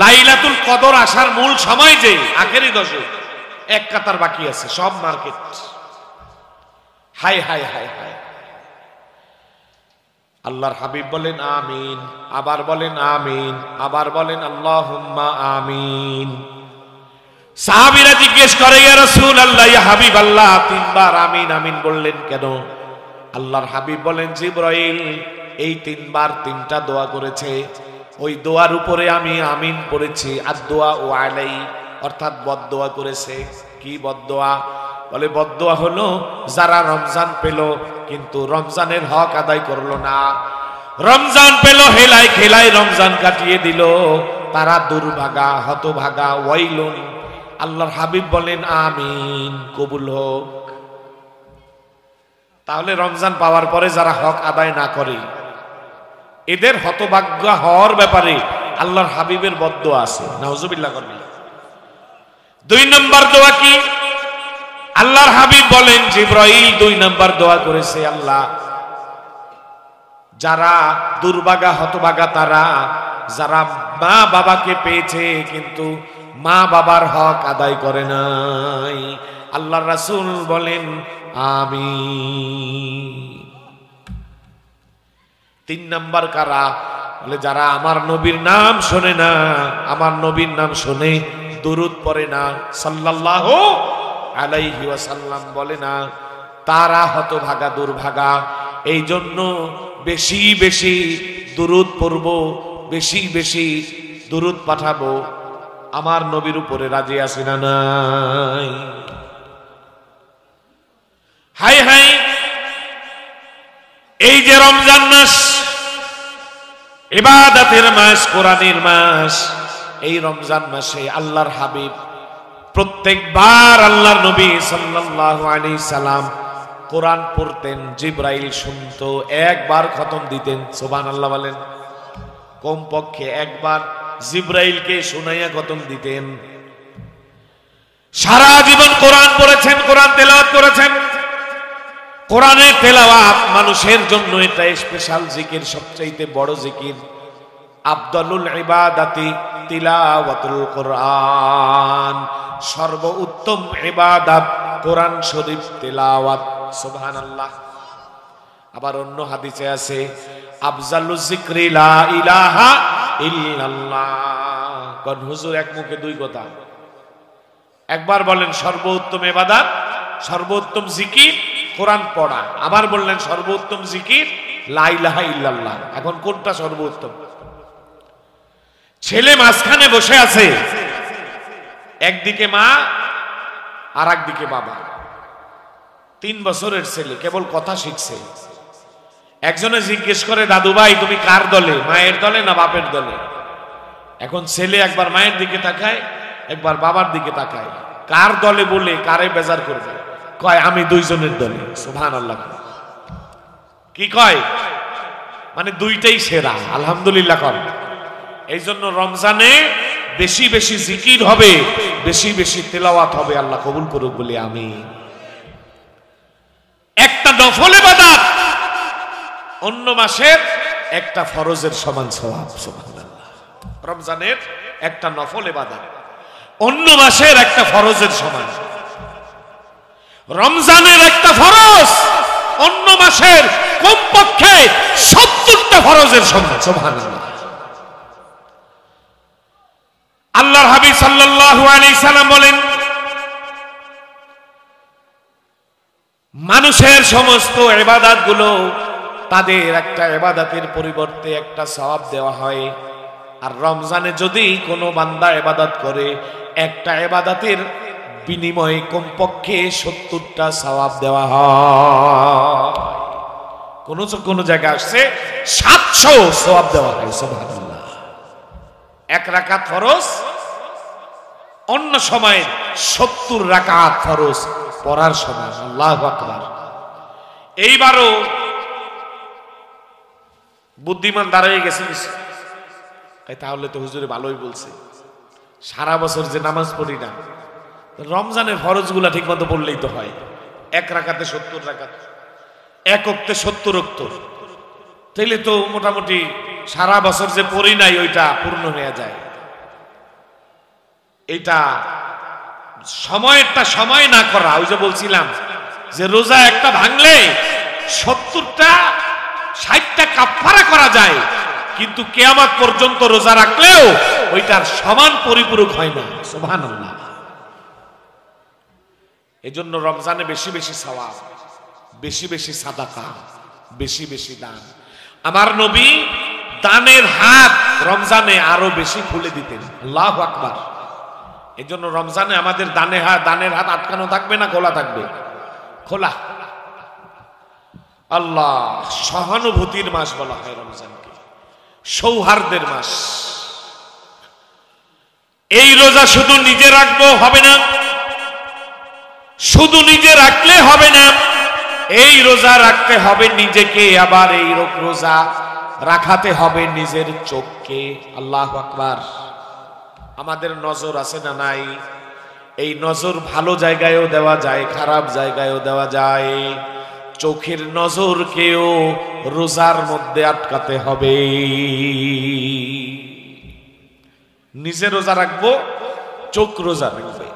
লাইলাতুল কদর আসার মূল সময় যে আখেরি দশক, 1 কাতার বাকি আছে, সব market. High high high high. আল্লাহর হাবিব বলেন আমিন, আবার বলেন আমিন, আবার বলেন আল্লাহুম্মা আমিন। সাহাবীরা জিজ্ঞেস করে, ইয়া রাসূলুল্লাহ, ইয়া হাবিবাল্লাহ, 3 বার আমিন আমিন বললেন কেন? আল্লাহর হাবিব বলেন, জিবরাইল এই 3 বার 3টা দোয়া করেছে, ওই দোয়ার উপরে আমি আমিন পড়েছি। আর দোয়া ও আলাই, অর্থাৎ বদদোয়া করেছে। কি বদদোয়া? বলে বদদোয়া হলো যারা রমজান পেল কিন্তু রমজানের হক আদায় করলো না, রমজান পেল হেলায় খেলায় রমজান কাটিয়ে দিল, তারা দুর্ভাগা, হতভাগা, ওয়াইলুন। আল্লাহর হাবিব বলেন আমিন, কবুল হোক। তাহলে রমজান পাওয়ার পরে যারা হক আদায় না করে এদের হতভাগ্য হওয়ার ব্যাপারে আল্লাহর হাবিবের বদদোয়া আছে, নাউজুবিল্লাহ করবেন। 2 নম্বর দোয়া কি? আল্লাহর হাবিব বলেন জিবরাইল 2 নম্বর দোয়া করেছে, আল্লাহ যারা দুর্ভাগা হতভাগা তারা যারা মা বাবাকে পেয়েছে কিন্তু মা বাবার হক আদায় করে নাই, আল্লাহর রাসূল বলেন আমিন। 3 নম্বর কারা? বলে যারা আমার নবীর নাম শোনে না, আমার নবীর নাম শুনে দুরূদ পড়ে না, সাল্লাল্লাহু আলাইহি ওয়াসাল্লাম বলে না, তারা হতভাগা দুর্ভাগা। এই জন্য বেশি বেশি দুরূদ পড়ব, বেশি বেশি দুরূদ পাঠাবো। আমার নবীর উপরে রাজি আছি না নাই? হাই হাই, এই যে রমজান মাস, ইবাদতের মাস, কোরআনের মাস, এই রমজান মাসে আল্লাহর হাবিব প্রত্যেকবার আল্লাহর নবী সাল্লাল্লাহু আলাইহি সাল্লাম কোরআন পড়তেন, জিবরাইল শুনতো, একবার খতম দিতেন। সুবহানাল্লাহ বলেন। কমপক্ষে একবার জিবরাইলকে শুনাইয়া খতম দিতেন। সারা জীবন কোরআন পড়েছেন, কোরআন তেলাওয়াত করেছেন। কোরআনের তেলাওয়াত মানুষের জন্য এটা স্পেশাল জিকির, সবচাইতে বড় জিকির। আফদালুল ইবাদাতি তিলাওয়াতুল কোরআন, সর্বোত্তম ইবাদত কোরআন শরীফ তেলাওয়াত। সুবহানাল্লাহ। আবার অন্য হাদিসে আছে আফজালুজ যিকরি লা ইলাহা ইল্লাল্লাহ। কোন হুজুর এক মুখে 2 কথা। একবার বলেন সর্বোত্তম ইবাদত, সর্বোত্তম জিকির কোরআন পড়া, আবার বললেন সর্বোত্তম জিকির লা ইলাহা ইল্লাল্লাহ। এখন কোনটা সর্বোত্তম? ছেলে মাঝখানে বসে আছে, একদিকে মা আর একদিকে বাবা। 3 বছরের ছেলে, কেবল কথা শিখছে। একজনে জিজ্ঞেস করে, দাদু ভাই তুমি কার দলে, মায়ের দলে না বাপের দলে? এখন ছেলে একবার মায়ের দিকে তাকায়, একবার বাবার দিকে তাকায়। কার দলে বলে কারে বেজার করবে? কয় আমি 2 জনের দলে। সুবহানাল্লাহ। কি কয়? মানে 2টাই সেরা। আলহামদুলিল্লাহ কর। এই জন্য রমজানে বেশি বেশি জিকির হবে, বেশি বেশি তেলাওয়াত হবে। আল্লাহ কবুল করুক বলে আমিন। একটা নফল ইবাদত অন্য মাসের একটা ফরজের সমান সওয়াব। সুবহানাল্লাহ। রমজানের একটা নফল ইবাদত অন্য মাসের একটা ফরজের সমান। রমজানের একটা ফরজ অন্য মাসের কমপক্ষে 70টা ফরজের সমান। সুবহানাল্লাহ। আল্লাহর হাবিব সাল্লাল্লাহু আলাইহি সাল্লাম বলেন, মানুষের সমস্ত ইবাদত গুলো তাদের একটা ইবাদতের পরিবর্তে একটা সওয়াব দেওয়া হয়। আর রমজানে যদি কোনো বান্দা ইবাদত করে, একটা ইবাদতের বিনিময়ে কমপক্ষে 70টা সওয়াব দেওয়া হয়। কোন জায়গায় আসছে 700 সওয়াব দেওয়া হয়। সুবহানাল্লাহ। 1 রাকাত ফরজ, অন্য সময় 70 রাকাত ফরজ পড়ার সময়। আল্লাহু আকবার। এইবারও বুদ্ধিমান দাঁড়িয়ে গেছে, তাহলে তো হুজুরে ভালোই বলছে। সারা বছর যে নামাজ পড়ি না, রমজানের ফরজগুলা ঠিক মতো পড়লেই তো হয়। 1 রাকাতে 70 রাকাত, 1 ওয়াক্তে 70 ওয়াক্ত, তাইলে তো মোটামুটি সারা বছর যে পড়ি নাই ওইটা পূর্ণ হয়ে যায়। এটা সময়েরটা সময় না করা। ওই যে বলছিলাম যে রোজা একটা ভাঙলে 70টা 60টা কাফারা করা যায়, কিন্তু কিয়ামত পর্যন্ত রোজা রাখলেও ওইটার সমান পরিপূরক হয় না। সুবহানাল্লাহ। এজন্য রমজানে বেশি বেশি সওয়াব, বেশি বেশি সাদাকা, বেশি বেশি দান। আমার নবী দানের হাত রমজানে আরো বেশি খুলে দিতেন। আল্লাহু আকবার। এজন্য রমজানে আমাদের দানের হাত আটকানো থাকবে না, খোলা থাকবে? খোলা। আল্লাহ, সহানুভূতির মাস বলা হয় রমজানকে, সৌহার্দ্যের মাস। এই রোজা শুধু নিজে রাখবো হবে না, শুধু নিজে রাখলে হবে না, এই রোজা রাখতে হবে নিজেকে, আবার এই রোজা রাখাতে হবে নিজের চোখকে। আল্লাহু আকবার। আমাদের নজর আছে না নাই? এই নজর ভালো জায়গায়ও দেওয়া যায়, খারাপ জায়গায়ও দেওয়া যায়। চোখের নজরকেও রোজার মধ্যে আটকাতে হবে। নিজে রোজা রাখবো, চোখ রোজা রাখবে।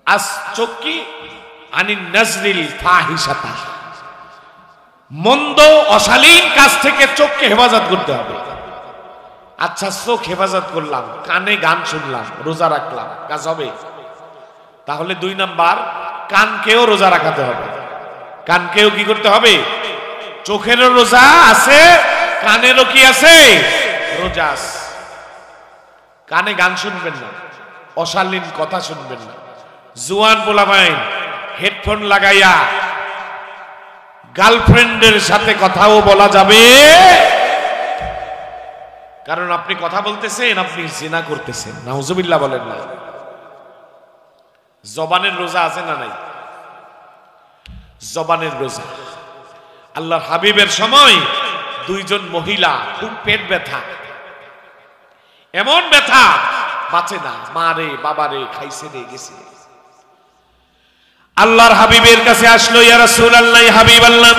আস চোখ কি? আনিন নাজরিল ফাহিশাতা, মন্দ অশালীন কাজ থেকে চোখকে হেফাজত করতে হবে। আচ্ছা, চোখ হেফাজত করলাম, কানে গান শুনলাম, রোজা রাখলাম, কাজ হবে? তাহলে 2 নাম্বার, কানকেও রোজা রাখাতে হবে। কানকেও কি করতে হবে? চোখেরও রোজা আছে, কানেরও কি আছে? রোজা আছে। কানে গান শুনবেন না, অশালীন কথা শুনবেন না। জুয়ান পোলাপাইন হেডফোন লাগাইয়া গার্লফ্রেন্ডের সাথে কথাও বলা যাবে, কারণ আপনি কথা বলতেছেন, আপনি জিনা করতেছেন। নাউজুবিল্লাহ বলেন না। জবানের রোজা আছে না নাই? জবানের রোজা। আল্লাহর হাবিবের সময় 2 জন মহিলা খুব পেট ব্যথা, এমন ব্যথা বাঁচে না, মারে বাবারে খাইছে রে গেছে। আল্লাহর হাবিবের কাছে আসলো, ইয়া রাসূলুল্লাহ, হাবিব আল্লাহ,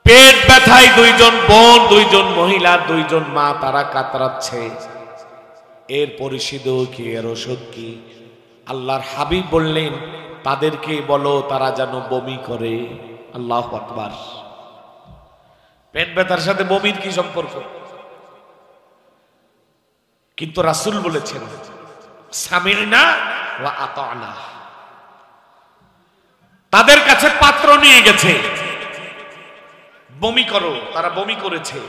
পেট ব্যথায় 2 জন বোন, 2 জন মহিলা, 2 জন মা, তারা কাতরাচ্ছে। এর পরিশিদ কি, এর ওষুধ কি? আল্লাহর হাবিব বললেন, তাদেরকে বলো তারা যেন বমি করে। আল্লাহু আকবার। পেট ব্যথার সাথে বমির কি সম্পর্ক? কিন্তু রাসূল বলেছেন, সামি'না ওয়া আতা'না। তাদের কাছে পাত্র নিয়ে গেছে, বমি করো, তারা বমি করেছে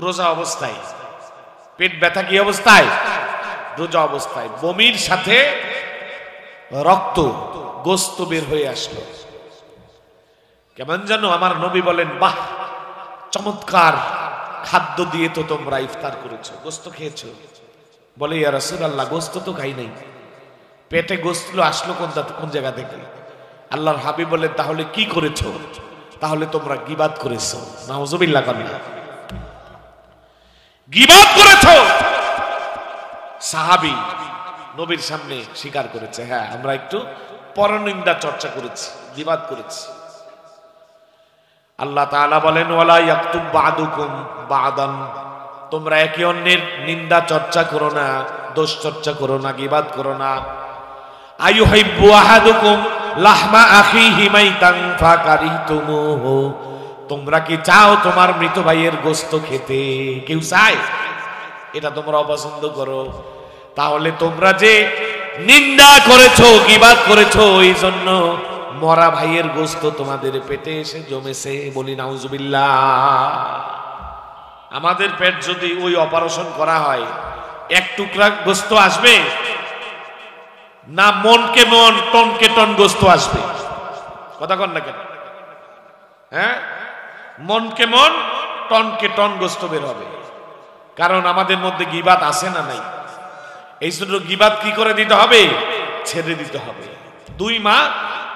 রোজা অবস্থায়। পেট ব্যথা কি অবস্থায়? রোজা অবস্থায়। বমির সাথে রক্ত, গোস্ত বের হয়ে আসলো। কেমন জানো? আমার নবী বলেন, বাহ, চমৎকার খাদ্য দিয়ে তো তোমরা ইফতার করেছো, গোস্ত খেয়েছো। বলে, ইয়া রাসূলুল্লাহ, গোস্ত তো খাই নাই। পেটে গোস্ত আসলো কোন জায়গা থেকে? আল্লাহর হাবিব বলেন, তাহলে কি করেছো? তাহলে তোমরা গীবাত করেছো। নাউজুবিল্লাহ করেন, গীবাত করেছো। সাহাবী নবীর সামনে স্বীকার করেছে, হ্যাঁ, আমরা একটু পরনিন্দা চর্চা করেছি, গীবাত করেছি। আল্লাহ তাআলা বলেন, ওয়ালা ইয়াকতুব বা'দুকুম বা'দান, তোমরা একে অন্যের নিন্দা চর্চা করো না, দোষ চর্চা করো না, গীবাত করো না। আইয়ুহিব্বু আহাদুকুম লাহমা আখিহি মাইতান ফাকারিহতুমুহু, তোমরা কি চাও তোমার মৃত ভাইয়ের গোশত খেতে? কেউ চায়? এটা তোমরা অপছন্দ করো। তাহলে তোমরা যে নিন্দা করেছো, গীবাত করেছো, এই জন্য মরা ভাইয়ের গোশত তোমাদের পেটে এসে জমেছে। বলি নাউজুবিল্লাহ। আমাদের পেট যদি ওই অপারেশন করা হয়, 1 টুকরা গোশত আসবে না মনকে মন, টনকে টন গোশত আসবে? কথা কন না কেন? হ্যাঁ, মনকে মন, টনকে টন গোশত বের হবে। কারণ আমাদের মধ্যে গীবাত আছে না নাই? এই জন্য গীবাত কি করে দিতে হবে? ছেড়ে দিতে হবে। 2 মা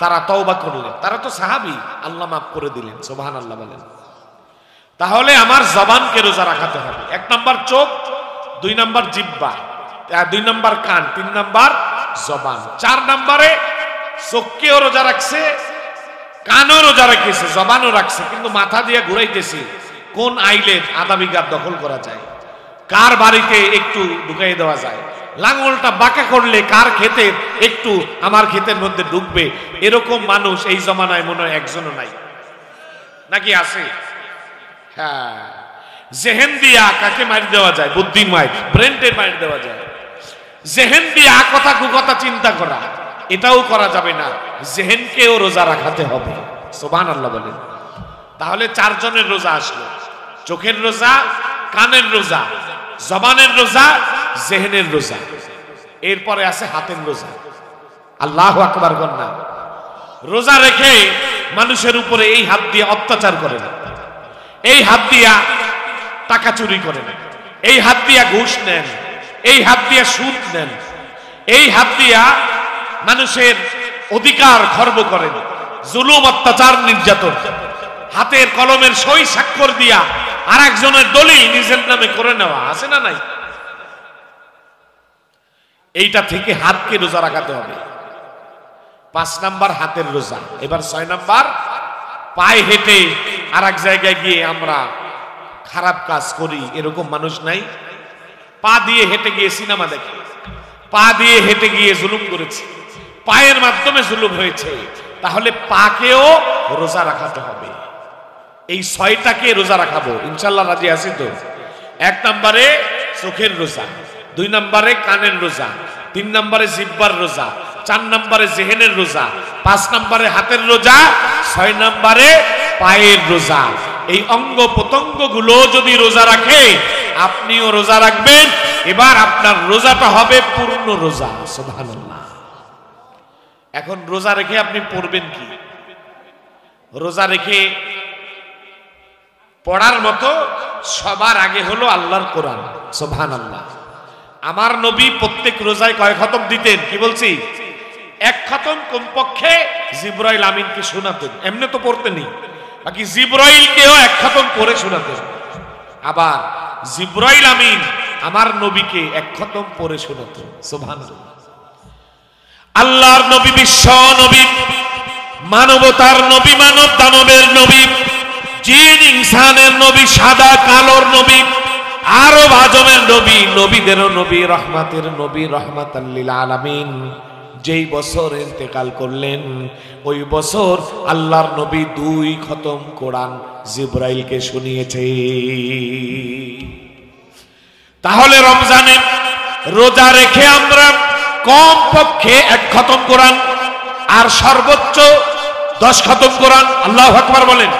তারা তওবা করলেন, তারা তো সাহাবী, আল্লাহ মাফ করে দিলেন। সুবহানাল্লাহ বলেন। তাহলে আমার জবানকে রোজা রাখাতে হবে। 1 নাম্বার চোখ, 2 নাম্বার জিহ্বা, 2 নাম্বার কান, 3 নাম্বার জবান। 4 নাম্বারে চোখকেও রোজা রাখছে, কানও রোজা রাখছে, জবানও রাখছে, কিন্তু মাথা দিয়ে ঘুরাইতেছি কোন আইলের আধা বিঘা দখল করা যায়, কার বাড়িতে একটু ঢুকাই দেওয়া যায়, লাঙ্গলটা বাঁকা করলে কার ক্ষেতে একটু আমার ক্ষেতের মধ্যে ঢুকবে। এরকম মানুষ এই জমানায় মনে হয় একজনও নাই, নাকি আছে? হ্যাঁ, জেহেন দিয়া কাকে মারি দেওয়া যায়? বুদ্ধি মার, ব্রেনটে মারি দেওয়া যায়। জেহেন দিয়া কথা কুকথা চিন্তা করা, এটাও করা যাবে না। জেহেনকেও রোজা রাখাতে হবে। সুবহানাল্লাহ বলেন। তাহলে 4 জনের রোজা আসলো, চোখের রোজা, কানের রোজা, জবানের রোজা, জেহেনের রোজা। এরপরে আছে হাতের রোজা। আল্লাহু আকবার কন্যা। রোজা রেখে মানুষের উপরে এই হাত দিয়ে অত্যাচার করে না, এই হাত দিয়া টাকা চুরি করে না, এই হাত দিয়া ঘুষ নেন, এই হাত দিয়া সুদ নেন, এই হাত দিয়া মানুষের অধিকার খর্ব করেন, জুলুম, অত্যাচার, নির্যাতন, হাতের কলমের সই স্বাক্ষর দিয়া আর একজনের দলিল নিজের নামে করে নেওয়া আছে না নাই? এইটা থেকে হাতকে রোজা রাখাতে হবে। 5 নাম্বার হাতের রোজা। এবার 6 নাম্বার, পায়ে হেঁটে আর এক জায়গায় গিয়ে আমরা খারাপ কাজ করি এরকম মানুষ নাই? পা দিয়ে হেঁটে গিয়ে সিনেমা দেখে, পা দিয়ে হেঁটে গিয়ে জুলুম করেছে, পায়ের মাধ্যমে জুলুম হয়েছে, তাহলে পাকেও রোজা রাখাতে হবে। এই 6টাকে রোজা রাখাবো ইনশাল্লাহ, রাজি আছি তো? 1 নম্বরে চোখের রোজা, 2 নম্বরে কানের রোজা, 3 নম্বরে জিহ্বার রোজা, 4 নম্বরে জেহেনের রোজা, 5 নম্বরে হাতের রোজা, 6 নম্বরে পায়ের রোজা। এই অঙ্গ প্রত্যঙ্গ গুলো যদি রোজা রাখে, আপনিও রোজা রাখবেন। এবার আপনার রোজাটা হবে পূর্ণ রোজা। সুবহানাল্লাহ। এখন রোজা রেখে আপনি পড়বেন কি? রোজা রেখে পড়ার মতো সবার আগে হলো আল্লাহর কোরআন। সুবহানাল্লাহ। আমার নবী প্রত্যেক রোজায় কয় খতম দিতেন? কি বলছি? 1 খতম কমপক্ষে জিবরাইল আমিনকে শোনাতেন, এমনি তো পড়তেনই, বাকি জিবরাইলকেও 1 খতম পড়ে শোনাতেন। আবার জিবরাইল আমিন আমার নবীকে 1 খতম পড়ে শোনাতেন। সুবহানাল্লাহ। আল্লাহর নবী, বিশ্ব নবী, মানবতার নবী, মানব দানবের নবী, জিন ইনসানের নবী, সাদা কালোর নবী, আরব আজমের নবী, নবীদেরও নবী, রহমাতের নবী, রহমাতাল লিল আলামিন, যেই বছর ইন্তেকাল করলেন ওই বছর আল্লাহর নবী 2 খতম কোরআন জিবরাইলকে শুনিয়েছে। তাহলে রমজানে রোজা রেখে আমরা কম পক্ষে 1 খতম কোরআন আর সর্বোচ্চ 10 খতম কোরআন। আল্লাহু আকবার বলেন।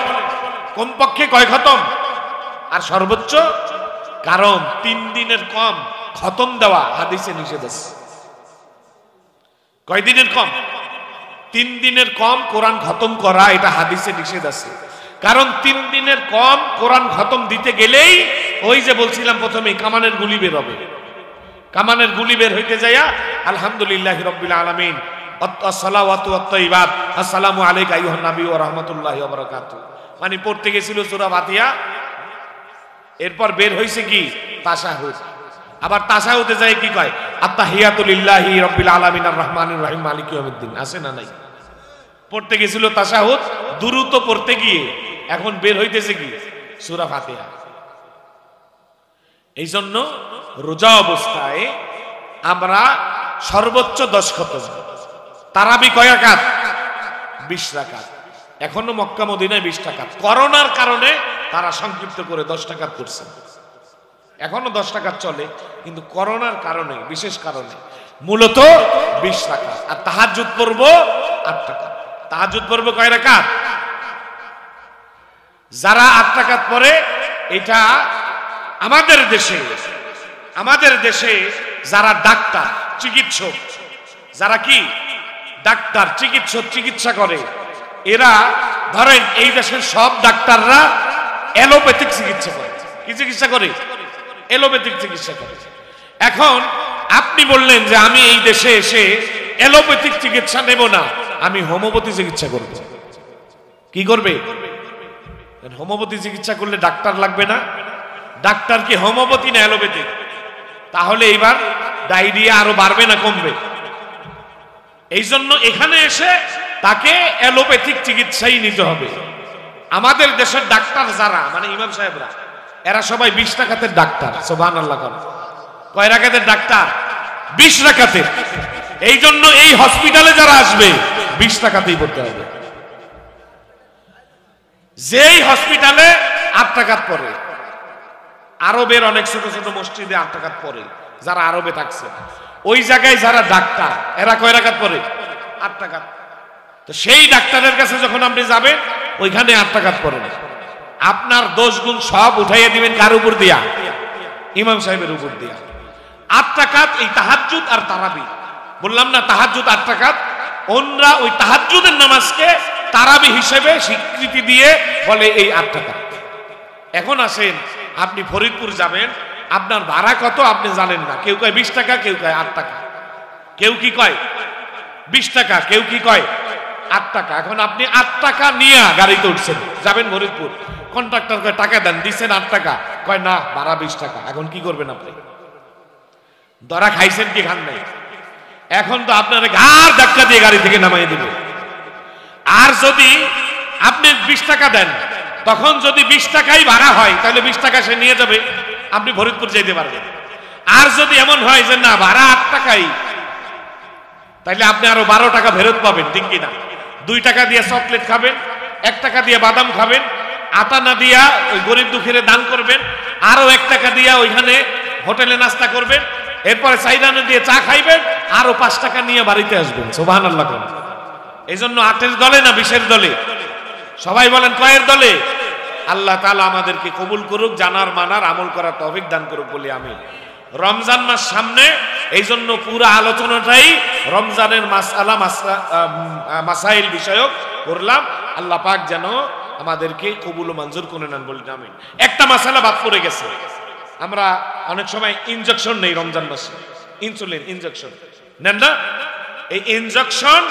কমপক্ষে কয় খতম আর সর্বোচ্চ? কারণ 3 দিনের কম খতম দেওয়া হাদিসে নিষেধ আছে। কয় দিনের কম? 3 দিনের কম কোরআন খতম করা, এটা হাদিসে নিষেধ আছে। কারণ 3 দিনের কম কোরআন খতম দিতে গেলেই ওই যে বলছিলাম প্রথমে, কামানের গুলি বের হবে। কামানের গুলি বের হইতে যাইয়া আলহামদুলিল্লাহি রাব্বিল আলামিন, আসসালাওয়াতু ওয়াত-তাইয়্যিবাত, আসসালামু আলাইকা আইয়ুহান নবী ওয়া রাহমাতুল্লাহি ওয়া বারাকাতুহু, মানে পড়তে গেছিল সূরা ফাতিহা। এরপর বের হইছে কি? তাশাহুদ। আবার তাশাহুদে যায় কি কয়? আত-তাহিয়াতু লিল্লাহি রাব্বিল আলামিন আর রহমানির রহিম মালিকি ইয়াউমিদ্দিন। আছে না নাই? পড়তে গেছিল তাশাহুদ, দ্রুত পড়তে গিয়ে এখন বের হইতেছে কি? সূরা ফাতিহা। এই জন্য রোজা অবস্থায় আমরা সর্বোচ্চ 10 খতম। তারাবি কয় রাকাত? 20 রাকাত। এখনো মক্কা মদিনায় 20 রাকাত। করোনার কারণে তারা সংক্ষিপ্ত করে 10 রাকাত করছে। এখনো 10 রাকাত চলে, কিন্তু করোনার কারণে, বিশেষ কারণে মূলত 20 রাকাত। আর তাহাজ্জুদ পড়ব 8 রাকাত। তাহাজ্জুদ পড়ব কয় রাকাত? যারা 8 রাকাত পড়ে, এটা আমাদের দেশে যারা ডাক্তার, চিকিৎসক, যারা কি ডাক্তার, চিকিৎসক, চিকিৎসা করে, এরা ধরেন এই দেশের সব ডাক্তাররা অ্যালোপ্যাথিক চিকিৎসা করে। কি চিকিৎসা করে? অ্যালোপ্যাথিক চিকিৎসা করে। এখন আপনি বললেন যে আমি এই দেশে এসে অ্যালোপ্যাথিক চিকিৎসা নেব না, আমি হোমিওপ্যাথি চিকিৎসা করব। কি করবে? হোমিওপ্যাথি চিকিৎসা করলে ডাক্তার লাগবে না। ডাক্তার কি হোমিওপ্যাথি না অ্যালোপ্যাথিক? তাহলে এইবার ডায়রিয়া আরো বাড়বে না কমবে? এই জন্য এখানে এসে তাকে অ্যালোপ্যাথিক চিকিৎসাই নিতে হবে। আমাদের দেশের ডাক্তার যারা, মানে ইমাম সাহেবরা, এরা সবাই 20 রাকাতের ডাক্তার। সুবহানাল্লাহ। কয় রাকাতের ডাক্তার? 20 রাকাতের। এই জন্য এই হসপিটালে যারা আসবে 20 রাকাতেই পড়তে হবে। যেই হসপিটালে 8 রাকাত পড়ে, আরবের অনেক ছোট ছোট মসজিদে 8 রাকাত পড়ে, যারা আরবে থাকছে, ওই জায়গায় যারা ডাক্তার এরা কয় রাকাত পড়ে? 8 রাকাত। তো সেই ডাক্তারের কাছে যখন আপনি যাবেন, ওইখানে 8 রাকাত পড়ে না। আপনার দোষ গুণ সব উঠাইয়া দিবেন কার উপর দিয়া? ইমাম সাহেবের উপর দিয়া। 8 রাকাত এই তাহাজ্জুদ আর তারাবি। বললাম না তাহাজ্জুদ 8 রাকাত? ওনরা ওই তাহাজ্জুদের নামাজকে তারাবি হিসেবে স্বীকৃতি দিয়ে বলে এই 8 রাকাত। এখন আসেন, আপনি ফরিদপুর যাবেন, আপনার ভাড়া কত আপনি জানেন না। কেউ কয় 20 টাকা, কেউ কয় 8 টাকা, কেউ কি কয় 20 টাকা, কেউ কি কয় 8 টাকা। এখন আপনি 8 টাকা নিয়ে গাড়িতে উঠছেন, যাবেন ফরিদপুর, কন্ট্রাক্টর কয় টাকা দেন, দিচ্ছেন 8 টাকা, কয় না ভাড়া 20 টাকা। এখন কি করবেন আপনি? ধরা খাইছেন কি খান নাই? এখন তো আপনার ঘাড় ধাক্কা দিয়ে গাড়ি থেকে নামাই দিবে। আর যদি আপনি 20 টাকা দেন, তখন যদি 20 টাকাই ভাড়া হয়, তাহলে 20 টাকা সে নিয়ে যাবে, আপনি ফরিদপুর যেতে পারবেন। আর যদি এমন হয় যে না ভাড়া 8 টাকাই, তাহলে আপনি আরো 12 টাকা ফেরত পাবেন, ঠিক কিনা? 2 টাকা দিয়ে চকলেট খাবেন, 1 টাকা দিয়ে বাদাম খাবেন, আটা না দিয়া ওই গরিব দুঃখীরে দান করবেন, আরো 1 টাকা দিয়া ওইখানে হোটেলে নাস্তা করবেন, এরপরে চাইরানা দিয়ে চা খাইবেন, আরো 5 টাকা নিয়ে বাড়িতে আসবেন। সুবহানাল্লাহ। এই জন্য 8-এর দলে না 20-এর দলে? সবাই বলেন কয়ের দলে? আল্লাহ তাআলা আমাদেরকে কবুল করুক, জানার মানার আমল করার তৌফিক দান করুক বলি আমিন। রমজান মাস সামনে, এই জন্য পুরো আলোচনাটাই রমজানের মাসাইল বিষয়ক করলাম। আল্লাহ পাক যেন আমাদেরকে কবুল ও মঞ্জুর করে নেন বলি আমিন। একটা মাসালা বাদ পড়ে গেছে, আমরা অনেক সময় ইনজেকশন নেই রমজান মাসে, ইনসুলিন ইনজেকশন নেন না? এই ইনজেকশন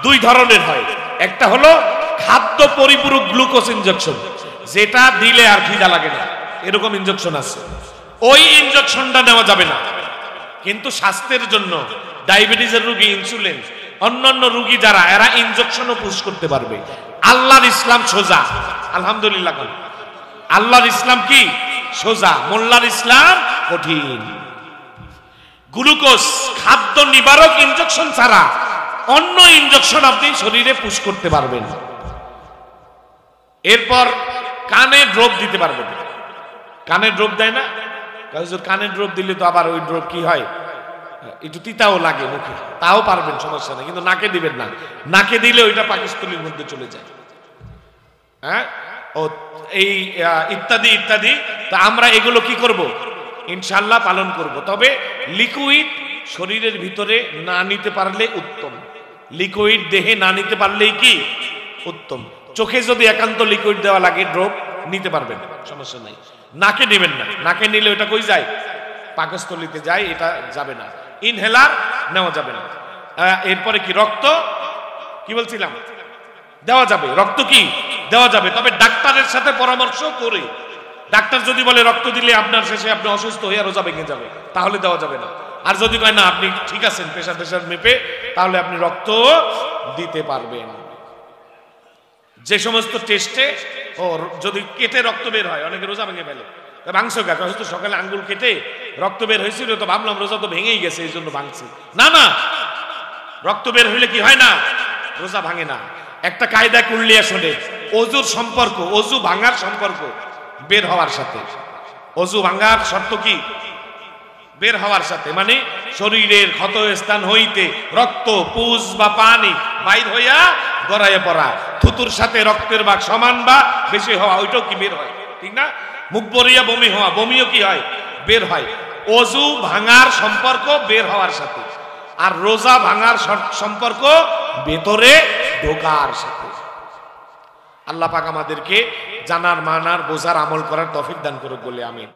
2 ধরনের হয়। একটা হলো খাদ্য পরিপূরক গ্লুকোজ ইনজেকশন, যেটা দিলে আর খিদা লাগে না, এরকম ইনজেকশন আছে। ওই ইনজেকশনটা নেওয়া যাবে না। কিন্তু স্বাস্থ্যের জন্য ডায়াবেটিসের রোগী ইনসুলিন, অন্যান্য রোগী যারা, এরা ইনজেকশনও পুশ করতে পারবে। আল্লাহর ইসলাম সোজা, আলহামদুলিল্লাহ। আল্লাহর ইসলাম কি সোজা, মোল্লার ইসলাম কঠিন। গ্লুকোজ খাদ্য নিবারক ইনজেকশন ছাড়া অন্য ইনজেকশন আপনি শরীরে পুশ করতে পারবেন। এরপর কানে ড্রপ দিতে পারবেন। কানে ড্রপ দেয় না? কানে ড্রপ দিলে তো আবার ওই ড্রপ কি হয়, একটু তিতাও লাগে মুখে, তাও পারবেন, সমস্যা নেই। কিন্তু নাকে দিবেন না, নাকে দিলে ওইটা পাকিস্তানের মধ্যে চলে যায়। হ্যাঁ, ও এই ইত্যাদি ইত্যাদি। তা আমরা এগুলো কি করব? ইনশাআল্লাহ পালন করব। তবে লিকুইড শরীরের ভিতরে না নিতে পারলে উত্তম, লিকুইড দেহে না নিতে পারলেই কি উত্তম। চোখে যদি একান্ত লিকুইড দেওয়া লাগে, ড্রপ নিতে পারবেন, সমস্যা নাই। নাকে নেবেন না, নাকে নিলে ওটা কই যায়? পাকস্থলিতে যায়, এটা যাবে না। ইনহেলার নেওয়া যাবে না। এরপরে কি রক্ত, কি বলছিলাম, দেওয়া যাবে। রক্ত কি দেওয়া যাবে, তবে ডাক্তারের সাথে পরামর্শ করে। ডাক্তার যদি বলে রক্ত দিলে আপনার শেষে আপনি অসুস্থ হয়ে রোজা ভেঙে যাবে, তাহলে দেওয়া যাবে না। আর যদি কয় না আপনি ঠিক আছেন, প্রেশার মেপে, তাহলে আপনি রক্ত দিতে পারবেন। যে সমস্ত টেস্টে ও যদি কেটে রক্ত বের হয়, অনেকে রোজা ভেঙে ফেলে, ভাঙছো গা, হয়তো সকালে আঙ্গুল কেটে রক্ত বের হয়েছিল, তো ভাবলাম রোজা তো ভেঙেই গেছে, এই জন্য ভাঙছি। না না, রক্ত বের হইলে কি হয় না, রোজা ভাঙে না। একটা কায়দা কুল্লিয়া শোনে, অজুর সম্পর্ক, অজু ভাঙার সম্পর্ক বের হওয়ার সাথে। অজু ভাঙার শর্ত কি? বের হওয়ার সাথে, মানে শরীরের ক্ষত স্থান হইতে রক্ত, পুজ বা পানি বাইর হইয়া গড়াইয়া পড়া, থুতুর সাথে রক্তের ভাগ সমান বা বেশি হওয়া, ওইটাও কি বের হয়, ঠিক না? মুখ ভরিয়া বমি হওয়া, বমিও কি হয়, বের হয়। অজু ভাঙার সম্পর্ক বের হওয়ার সাথে, আর রোজা ভাঙার সম্পর্ক ভেতরে ঢোকার সাথে। আল্লাহ পাক আমাদেরকে জানার, মানার, বোঝার, আমল করার তৌফিক দান করুক বলে আমিন।